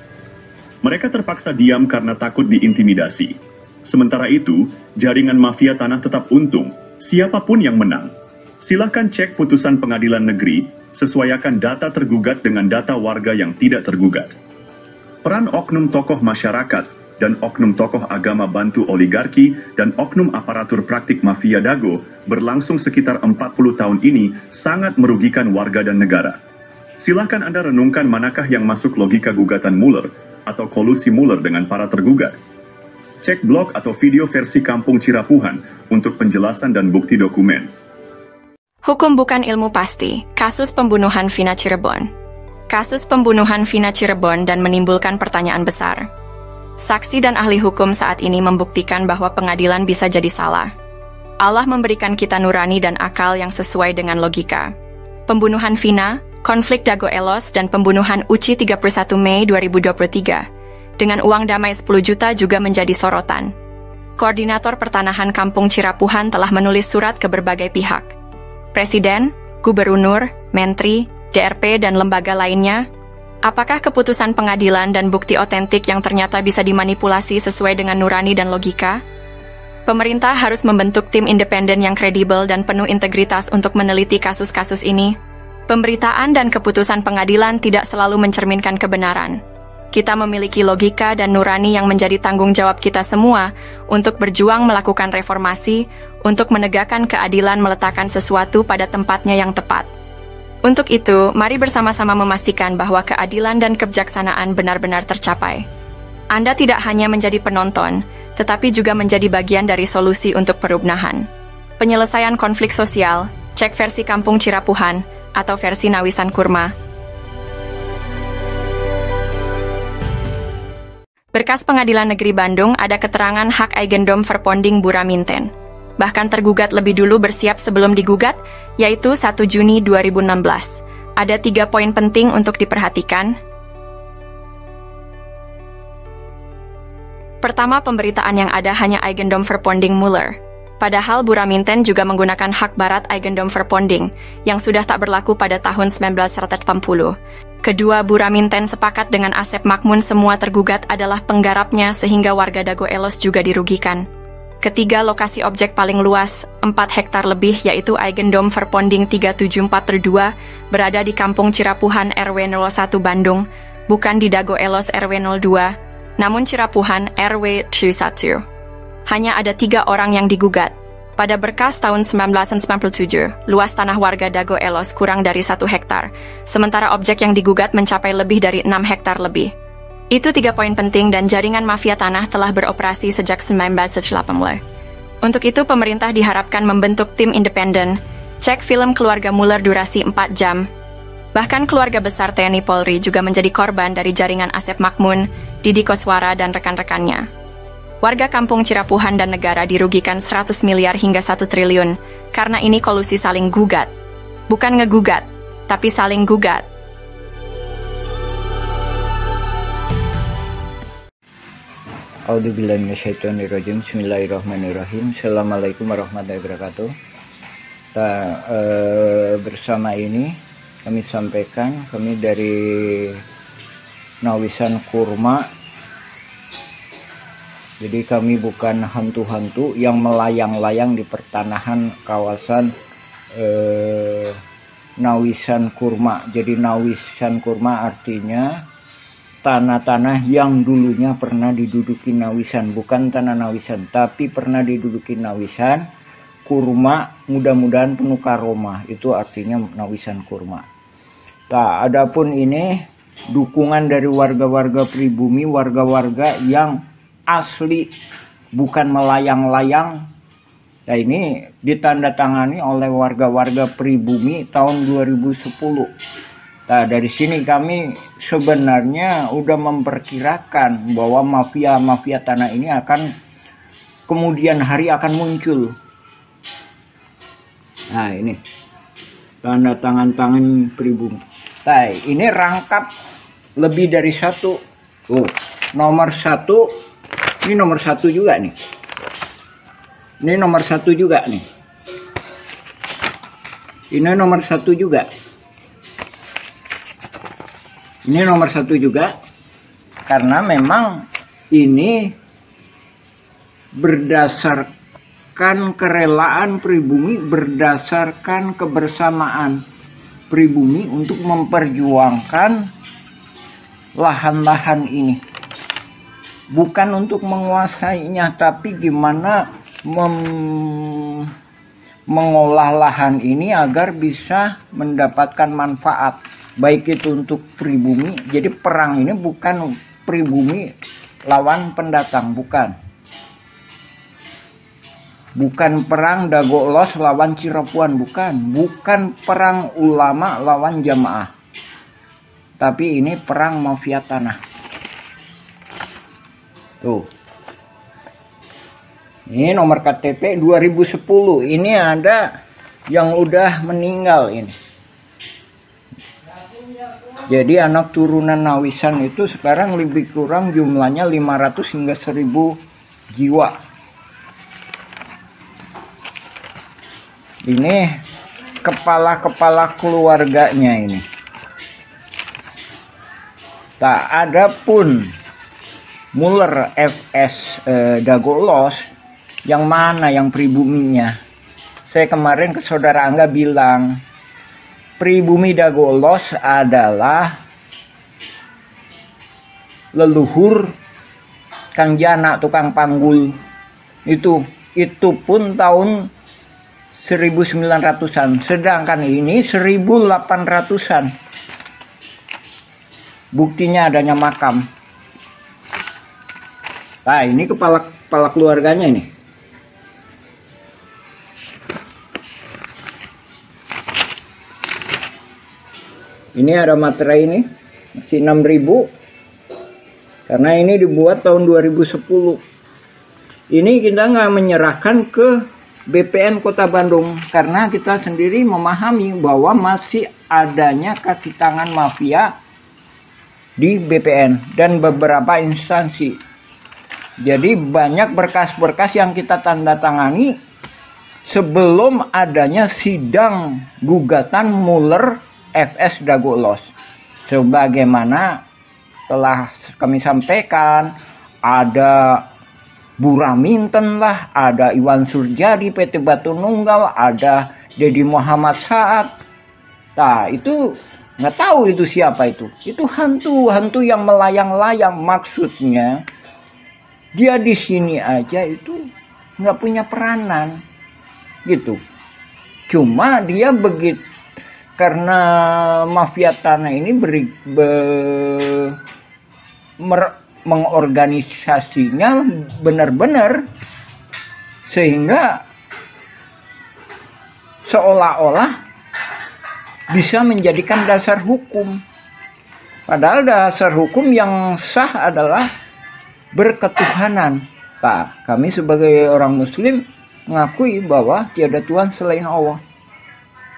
Mereka terpaksa diam karena takut diintimidasi. Sementara itu, jaringan mafia tanah tetap untung, siapapun yang menang. Silakan cek putusan pengadilan negeri, sesuaikan data tergugat dengan data warga yang tidak tergugat. Peran oknum tokoh masyarakat dan oknum tokoh agama bantu oligarki dan oknum aparatur praktik mafia dago berlangsung sekitar 40 tahun ini sangat merugikan warga dan negara. Silakan Anda renungkan manakah yang masuk logika gugatan Mueller atau kolusi Mueller dengan para tergugat. Cek blog atau video versi Kampung Cirapuhan untuk penjelasan dan bukti dokumen. Hukum bukan ilmu pasti. Kasus pembunuhan Vina Cirebon. Kasus pembunuhan Vina Cirebon dan menimbulkan pertanyaan besar. Saksi dan ahli hukum saat ini membuktikan bahwa pengadilan bisa jadi salah. Allah memberikan kita nurani dan akal yang sesuai dengan logika. Pembunuhan Vina, konflik Dago Elos, dan pembunuhan Uci 31 Mei 2023 dengan uang damai 10 juta juga menjadi sorotan. Koordinator Pertanahan Kampung Cirapuhan telah menulis surat ke berbagai pihak. Presiden, Gubernur, Menteri, DRP, dan lembaga lainnya. Apakah keputusan pengadilan dan bukti otentik yang ternyata bisa dimanipulasi sesuai dengan nurani dan logika? Pemerintah harus membentuk tim independen yang kredibel dan penuh integritas untuk meneliti kasus-kasus ini. Pemberitaan dan keputusan pengadilan tidak selalu mencerminkan kebenaran. Kita memiliki logika dan nurani yang menjadi tanggung jawab kita semua untuk berjuang melakukan reformasi, untuk menegakkan keadilan, meletakkan sesuatu pada tempatnya yang tepat. Untuk itu, mari bersama-sama memastikan bahwa keadilan dan kebijaksanaan benar-benar tercapai. Anda tidak hanya menjadi penonton, tetapi juga menjadi bagian dari solusi untuk perubahan. Penyelesaian konflik sosial, cek versi Kampung Cirapuhan, atau versi Nawisan Kurma. Berkas Pengadilan Negeri Bandung ada keterangan hak Eigendom Verponding Buraminten. Bahkan tergugat lebih dulu bersiap sebelum digugat, yaitu 1 Juni 2016. Ada 3 poin penting untuk diperhatikan. Pertama, pemberitaan yang ada hanya Eigendom Verponding Mueller. Padahal Buraminten juga menggunakan hak barat Eigendom Verponding yang sudah tak berlaku pada tahun 1980. Kedua, Buraminten sepakat dengan Asep Makmun semua tergugat adalah penggarapnya sehingga warga Dago Elos juga dirugikan. Ketiga, lokasi objek paling luas, 4 hektar lebih, yaitu Eigendom Verponding 374/2 berada di Kampung Cirapuhan RW 01 Bandung, bukan di Dago Elos RW 02, namun Cirapuhan RW 1. Hanya ada 3 orang yang digugat. Pada berkas tahun 1997, luas tanah warga Dago Elos kurang dari 1 hektar, sementara objek yang digugat mencapai lebih dari 6 hektar lebih. Itu 3 poin penting dan jaringan mafia tanah telah beroperasi sejak 1980. Untuk itu, pemerintah diharapkan membentuk tim independen, cek film keluarga Mueller durasi 4 jam. Bahkan keluarga besar TNI Polri juga menjadi korban dari jaringan Asep Makmun, Didi Koswara, dan rekan-rekannya. Warga Kampung Cirapuhan dan negara dirugikan 100 miliar hingga 1 triliun, karena ini kolusi saling gugat. Bukan ngegugat, tapi saling gugat. A'udzubillahi minasyaitonirrajim. Bismillahirrahmanirrahim. Assalamualaikum warahmatullahi wabarakatuh. Bersama ini kami sampaikan, kami dari Nawisan Kurma. Jadi kami bukan hantu-hantu yang melayang-layang di pertanahan kawasan Nawisan Kurma. Jadi Nawisan Kurma artinya tanah-tanah yang dulunya pernah diduduki Nawisan. Bukan tanah Nawisan, tapi pernah diduduki Nawisan. Kurma mudah-mudahan penuh karomah. Itu artinya Nawisan Kurma. Nah, adapun ini dukungan dari warga-warga pribumi, warga-warga yang asli, bukan melayang-layang. Nah, ini ditandatangani oleh warga-warga pribumi tahun 2010. Nah, dari sini kami sebenarnya udah memperkirakan bahwa mafia-mafia tanah ini akan kemudian hari akan muncul. Nah, ini tanda tangan pribumi. Nah, ini rangkap lebih dari 1. Nomor 1. Ini nomor 1 juga nih. Ini nomor 1 juga nih. Ini nomor 1 juga. Ini nomor 1 juga, karena memang ini berdasarkan kerelaan pribumi, berdasarkan kebersamaan pribumi untuk memperjuangkan lahan-lahan ini. Bukan untuk menguasainya, tapi gimana mengolah lahan ini agar bisa mendapatkan manfaat, baik itu untuk pribumi. Jadi perang ini bukan pribumi lawan pendatang, bukan perang Dagoelos lawan Cirepuhan, bukan perang ulama lawan jamaah, tapi ini perang mafia tanah. Tuh, ini nomor KTP 2010. Ini ada yang udah meninggal ini. Jadi anak turunan Nawisan itu sekarang lebih kurang jumlahnya 500 hingga 1000 jiwa. Ini kepala-kepala keluarganya ini. Tak ada pun Muller FS Dagoelos yang mana yang pribuminya. Saya kemarin ke saudara Angga bilang pribumi Dagoelos adalah leluhur Kang Jana tukang panggul. Itu pun tahun 1900-an, sedangkan ini 1800-an. Buktinya adanya makam. Nah, ini kepala keluarganya ini. Ini ada materai ini, masih 6.000. Karena ini dibuat tahun 2010. Ini kita nggak menyerahkan ke BPN Kota Bandung. Karena kita sendiri memahami bahwa masih adanya kaki tangan mafia di BPN dan beberapa instansi. Jadi banyak berkas-berkas yang kita tanda tangani sebelum adanya sidang gugatan Muller FS Dagoelos. Sebagaimana telah kami sampaikan, ada Buraminten lah, ada Iwan Surjadi PT Batu Nunggal, ada Dedi Muhammad Saad. Nah, itu nggak tahu itu siapa itu. Itu hantu yang melayang-layang. Maksudnya dia di sini aja itu nggak punya peranan, gitu. Cuma dia begitu. Karena mafia tanah ini mengorganisasinya benar-benar sehingga seolah-olah bisa menjadikan dasar hukum. Padahal dasar hukum yang sah adalah berketuhanan. Pak, kami sebagai orang Muslim mengakui bahwa tiada Tuhan selain Allah.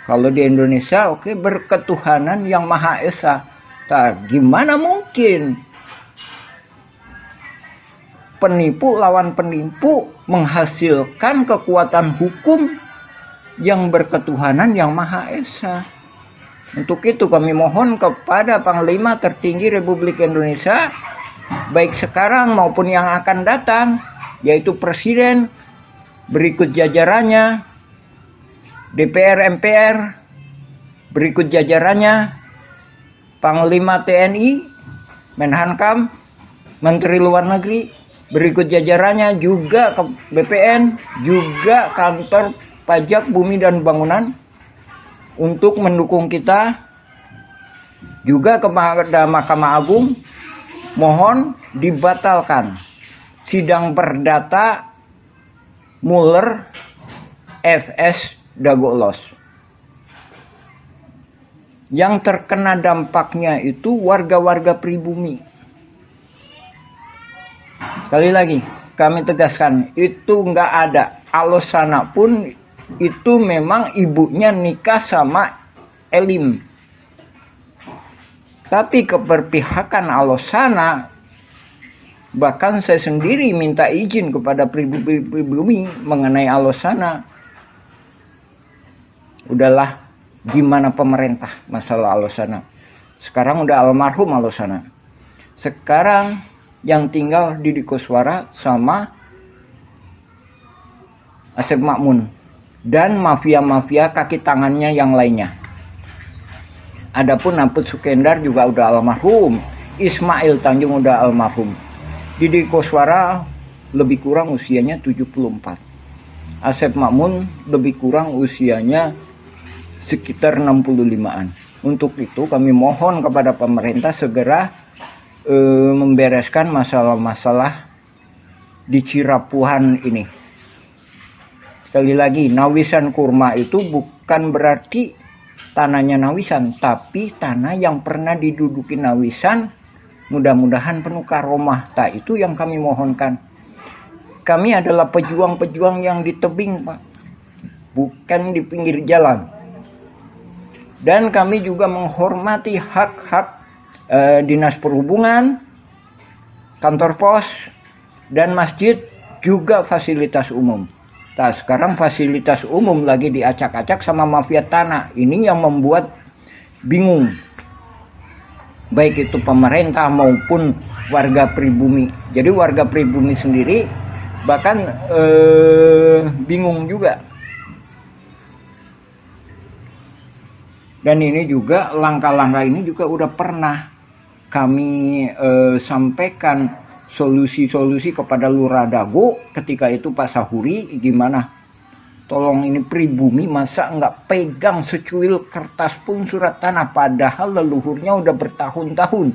Kalau di Indonesia, oke, berketuhanan yang Maha Esa. Nah, gimana mungkin penipu lawan penipu menghasilkan kekuatan hukum yang berketuhanan yang Maha Esa? Untuk itu kami mohon kepada Panglima tertinggi Republik Indonesia, baik sekarang maupun yang akan datang, yaitu Presiden, berikut jajarannya, DPR MPR, berikut jajarannya, Panglima TNI, Menhankam, Menteri Luar Negeri, berikut jajarannya juga ke BPN, juga Kantor Pajak Bumi dan Bangunan, untuk mendukung kita, juga kepada Mahkamah Agung, mohon dibatalkan sidang perdata Muller FS Dagoelos. Yang terkena dampaknya itu warga-warga pribumi. Sekali lagi kami tegaskan, itu nggak ada. Alosana pun itu memang ibunya nikah sama Elim. Tapi keberpihakan Alosana, bahkan saya sendiri minta izin kepada pribumi mengenai Alosana. Udahlah, gimana pemerintah masalah Alosana. Sekarang udah almarhum Alosana. Sekarang yang tinggal Didi Koswara sama Asep Makmun dan mafia-mafia kaki tangannya yang lainnya. Adapun Naput Sukendar juga udah almarhum, Ismail Tanjung udah almarhum. Didi Koswara lebih kurang usianya 74. Asep Makmun lebih kurang usianya sekitar 65-an. Untuk itu kami mohon kepada pemerintah segera membereskan masalah-masalah di Cirapuhan ini. Sekali lagi, Nawisan Kurma itu bukan berarti tanahnya Nawisan, tapi tanah yang pernah diduduki Nawisan, mudah-mudahan penuh karomah. Itu yang kami mohonkan. Kami adalah pejuang-pejuang yang di tebing, Pak, bukan di pinggir jalan. Dan kami juga menghormati hak-hak Dinas Perhubungan, kantor pos, dan masjid, juga fasilitas umum. Nah, sekarang fasilitas umum lagi diacak-acak sama mafia tanah. Ini yang membuat bingung. Baik itu pemerintah maupun warga pribumi. Jadi warga pribumi sendiri bahkan bingung juga. Dan ini juga langkah-langkah ini juga udah pernah kami sampaikan solusi-solusi kepada Lurah Dago ketika itu Pak Sahuri, gimana? Tolong ini pribumi masa nggak pegang secuil kertas pun surat tanah, padahal leluhurnya udah bertahun-tahun.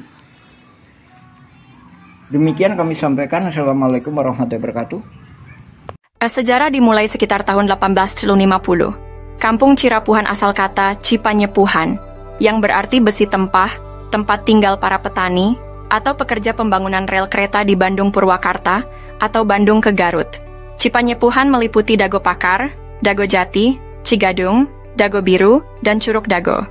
Demikian kami sampaikan. Assalamualaikum warahmatullahi wabarakatuh. Sejarah dimulai sekitar tahun 1850. Kampung Cirapuhan asal kata Cipanyepuhan, yang berarti besi tempah, tempat tinggal para petani, atau pekerja pembangunan rel kereta di Bandung Purwakarta, atau Bandung ke Garut. Cipanyepuhan meliputi Dago Pakar, Dago Jati, Cigadung, Dago Biru, dan Curug Dago.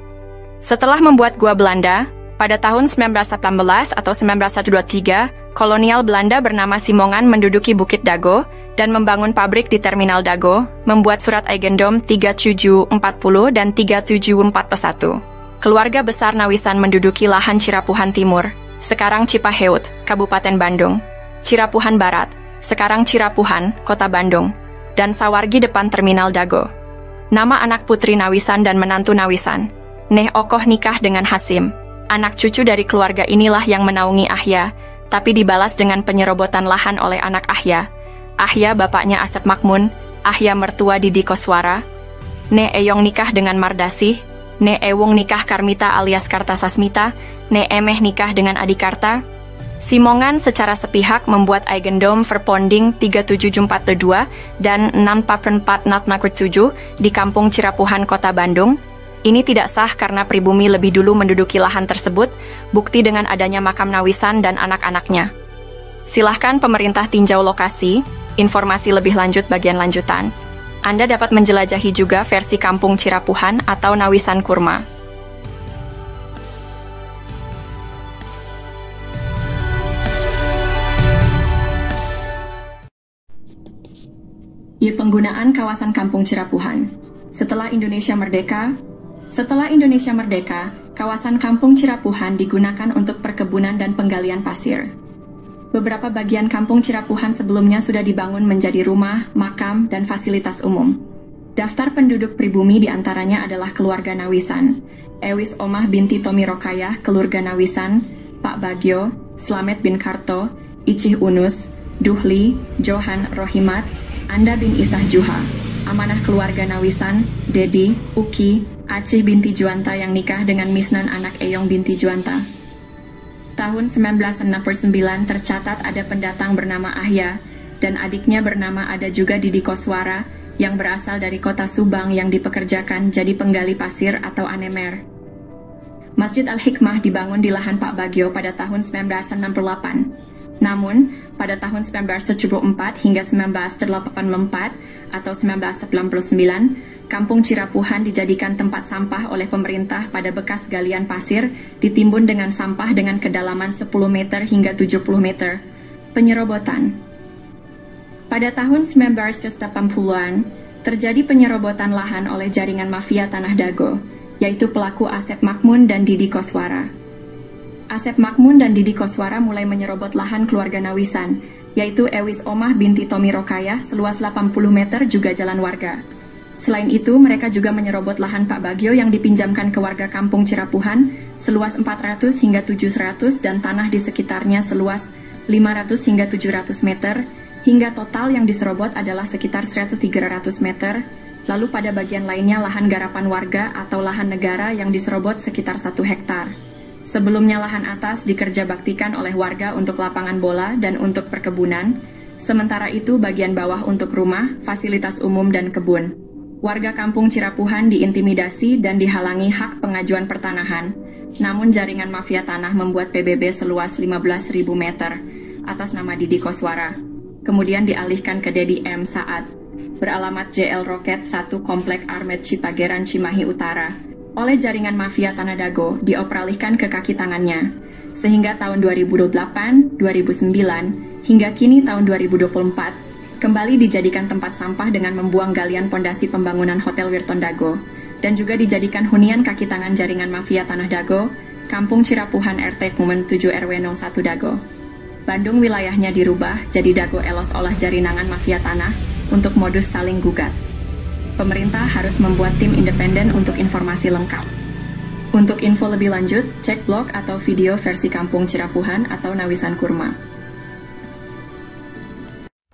Setelah membuat gua Belanda, pada tahun 1918 atau 1923, kolonial Belanda bernama Simongan menduduki Bukit Dago dan membangun pabrik di Terminal Dago, membuat surat Eigendom 3740 dan 3741. Keluarga besar Nawisan menduduki lahan Cirapuhan Timur, sekarang Cipaheut, Kabupaten Bandung, Cirapuhan Barat, sekarang Cirapuhan, Kota Bandung, dan Sawargi depan Terminal Dago. Nama anak putri Nawisan dan menantu Nawisan, Neh Okoh nikah dengan Hasim. Anak cucu dari keluarga inilah yang menaungi Ahya, tapi dibalas dengan penyerobotan lahan oleh anak Ahya. Ahya bapaknya Asep Makmun, Ahya mertua Didi Koswara. Ne Eyong nikah dengan Mardasih, Ne Ewung nikah Karmita alias Kartasasmita, Ne Emeh nikah dengan Adikarta. Simongan secara sepihak membuat Eigendom Verponding 37442 dan 64447 di Kampung Cirapuhan, Kota Bandung. Ini tidak sah karena pribumi lebih dulu menduduki lahan tersebut, bukti dengan adanya makam Nawisan dan anak-anaknya. Silahkan pemerintah tinjau lokasi, informasi lebih lanjut bagian lanjutan. Anda dapat menjelajahi juga versi Kampung Cirapuhan atau Nawisan Kurma. Penggunaan kawasan Kampung Cirapuhan. Setelah Indonesia Merdeka, kawasan Kampung Cirapuhan digunakan untuk perkebunan dan penggalian pasir. Beberapa bagian Kampung Cirapuhan sebelumnya sudah dibangun menjadi rumah, makam, dan fasilitas umum. Daftar penduduk pribumi diantaranya adalah keluarga Nawisan, Ewis Omah binti Tomi Rokayah, keluarga Nawisan, Pak Bagio, Slamet bin Karto, Icih Unus, Duhli, Johan Rohimat, Anda bin Isah Juha, amanah keluarga Nawisan, Dedi, Uki, Acih binti Juanta yang nikah dengan Misnan anak Eyong binti Juanta. Tahun 1969 tercatat ada pendatang bernama Ahya dan adiknya bernama ada juga Didi Koswara yang berasal dari kota Subang yang dipekerjakan jadi penggali pasir atau anemer. Masjid Al-Hikmah dibangun di lahan Pak Bagio pada tahun 1968. Namun, pada tahun 1974 hingga 1984 atau 1999, Kampung Cirapuhan dijadikan tempat sampah oleh pemerintah pada bekas galian pasir ditimbun dengan sampah dengan kedalaman 10 meter hingga 70 meter. Penyerobotan. Pada tahun 1980-an, terjadi penyerobotan lahan oleh jaringan mafia Tanah Dago, yaitu pelaku Asep Makmun dan Didi Koswara. Asep Makmun dan Didi Koswara mulai menyerobot lahan keluarga Nawisan, yaitu Ewis Omah binti Tommy Rokayah seluas 80 meter juga jalan warga. Selain itu, mereka juga menyerobot lahan Pak Bagio yang dipinjamkan ke warga kampung Cirapuhan seluas 400 hingga 700 dan tanah di sekitarnya seluas 500 hingga 700 meter, hingga total yang diserobot adalah sekitar 100-300 meter. Lalu pada bagian lainnya lahan garapan warga atau lahan negara yang diserobot sekitar 1 hektar. Sebelumnya lahan atas dikerjabaktikan oleh warga untuk lapangan bola dan untuk perkebunan, sementara itu bagian bawah untuk rumah, fasilitas umum dan kebun. Warga kampung Cirapuhan diintimidasi dan dihalangi hak pengajuan pertanahan, namun jaringan mafia tanah membuat PBB seluas 15.000 meter atas nama Didi Koswara. Kemudian dialihkan ke Dedi M. Saad, beralamat JL Roket 1 Komplek Armet Cipageran Cimahi Utara, oleh jaringan mafia Tanah Dago dioperalihkan ke kaki tangannya, sehingga tahun 2008, 2009, hingga kini tahun 2024, kembali dijadikan tempat sampah dengan membuang galian pondasi pembangunan Hotel Wirton Dago, dan juga dijadikan hunian kaki tangan jaringan mafia Tanah Dago, Kampung Cirapuhan RT Kumen 7 RW 01 Dago. Bandung wilayahnya dirubah jadi Dago Elos olah jaringan mafia tanah untuk modus saling gugat. Pemerintah harus membuat tim independen untuk informasi lengkap. Untuk info lebih lanjut, cek blog atau video versi Kampung Cirapuhan atau Nawisan Kurma.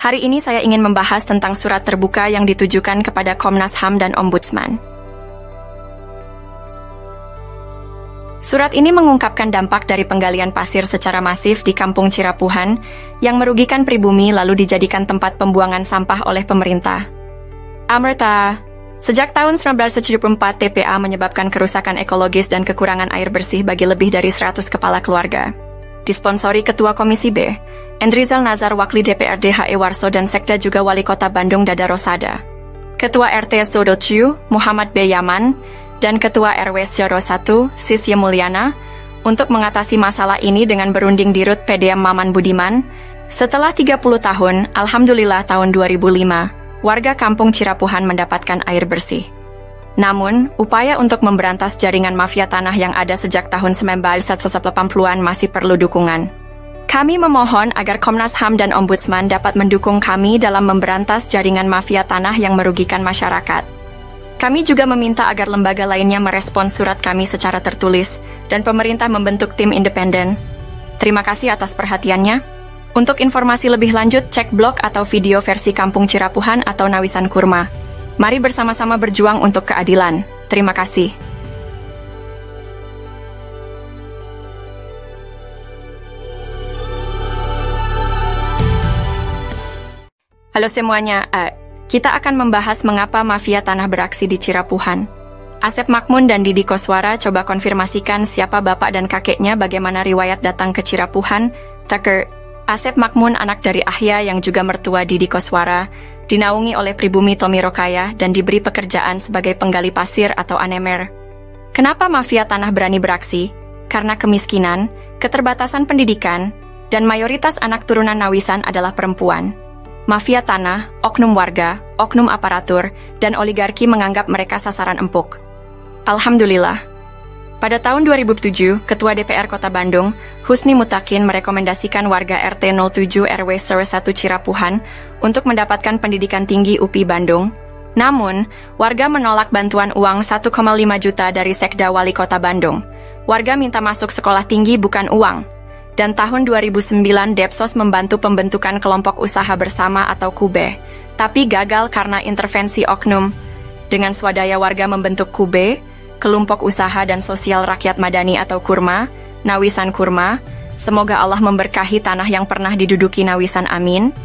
Hari ini saya ingin membahas tentang surat terbuka yang ditujukan kepada Komnas HAM dan Ombudsman. Surat ini mengungkapkan dampak dari penggalian pasir secara masif di Kampung Cirapuhan yang merugikan pribumi lalu dijadikan tempat pembuangan sampah oleh pemerintah. Amerta, sejak tahun 1974 TPA menyebabkan kerusakan ekologis dan kekurangan air bersih bagi lebih dari 100 kepala keluarga. Disponsori Ketua Komisi B, Endrizal Nazar Wakli DPRD HE Warso dan Sekda juga Wali Kota Bandung Dada Rosada. Ketua RT Sodociu, Muhammad B. Yaman, dan Ketua RW Syoro 1, Sisye Mulyana, untuk mengatasi masalah ini dengan berunding di Rut PDM Maman Budiman. Setelah 30 tahun, Alhamdulillah tahun 2005, warga kampung Cirapuhan mendapatkan air bersih. Namun, upaya untuk memberantas jaringan mafia tanah yang ada sejak tahun 1980-an masih perlu dukungan. Kami memohon agar Komnas HAM dan Ombudsman dapat mendukung kami dalam memberantas jaringan mafia tanah yang merugikan masyarakat. Kami juga meminta agar lembaga lainnya merespons surat kami secara tertulis dan pemerintah membentuk tim independen. Terima kasih atas perhatiannya. Untuk informasi lebih lanjut, cek blog atau video versi Kampung Cirapuhan atau Nawisan Kurma. Mari bersama-sama berjuang untuk keadilan. Terima kasih. Halo semuanya, kita akan membahas mengapa mafia tanah beraksi di Cirapuhan. Asep Makmun dan Didi Koswara coba konfirmasikan siapa bapak dan kakeknya, bagaimana riwayat datang ke Cirapuhan. Tucker, Asep Makmun anak dari Ahya yang juga mertua Didi Koswara, dinaungi oleh pribumi Tommy Rokayah dan diberi pekerjaan sebagai penggali pasir atau anemer. Kenapa mafia tanah berani beraksi? Karena kemiskinan, keterbatasan pendidikan, dan mayoritas anak turunan Nawisan adalah perempuan. Mafia tanah, oknum warga, oknum aparatur, dan oligarki menganggap mereka sasaran empuk. Alhamdulillah. Pada tahun 2007, Ketua DPR Kota Bandung, Husni Mutakin merekomendasikan warga RT 07 RW 01 Cirapuhan untuk mendapatkan pendidikan tinggi UPI Bandung. Namun, warga menolak bantuan uang 1,5 juta dari Sekda Wali Kota Bandung. Warga minta masuk sekolah tinggi bukan uang. Dan tahun 2009 Depsos membantu pembentukan kelompok usaha bersama atau KUBE, tapi gagal karena intervensi oknum. Dengan swadaya warga membentuk KUBE, Kelompok Usaha dan Sosial Rakyat Madani atau KURMA, Nawisan Kurma. Semoga Allah memberkahi tanah yang pernah diduduki Nawisan, amin.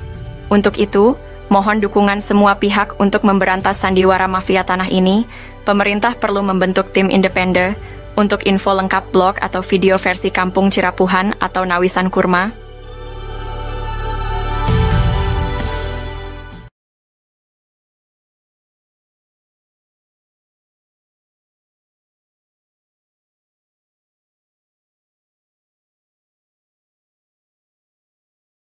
Untuk itu, mohon dukungan semua pihak untuk memberantas sandiwara mafia tanah ini. Pemerintah perlu membentuk tim independen. Untuk info lengkap blog atau video versi Kampung Cirapuhan atau Nawisan Kurma,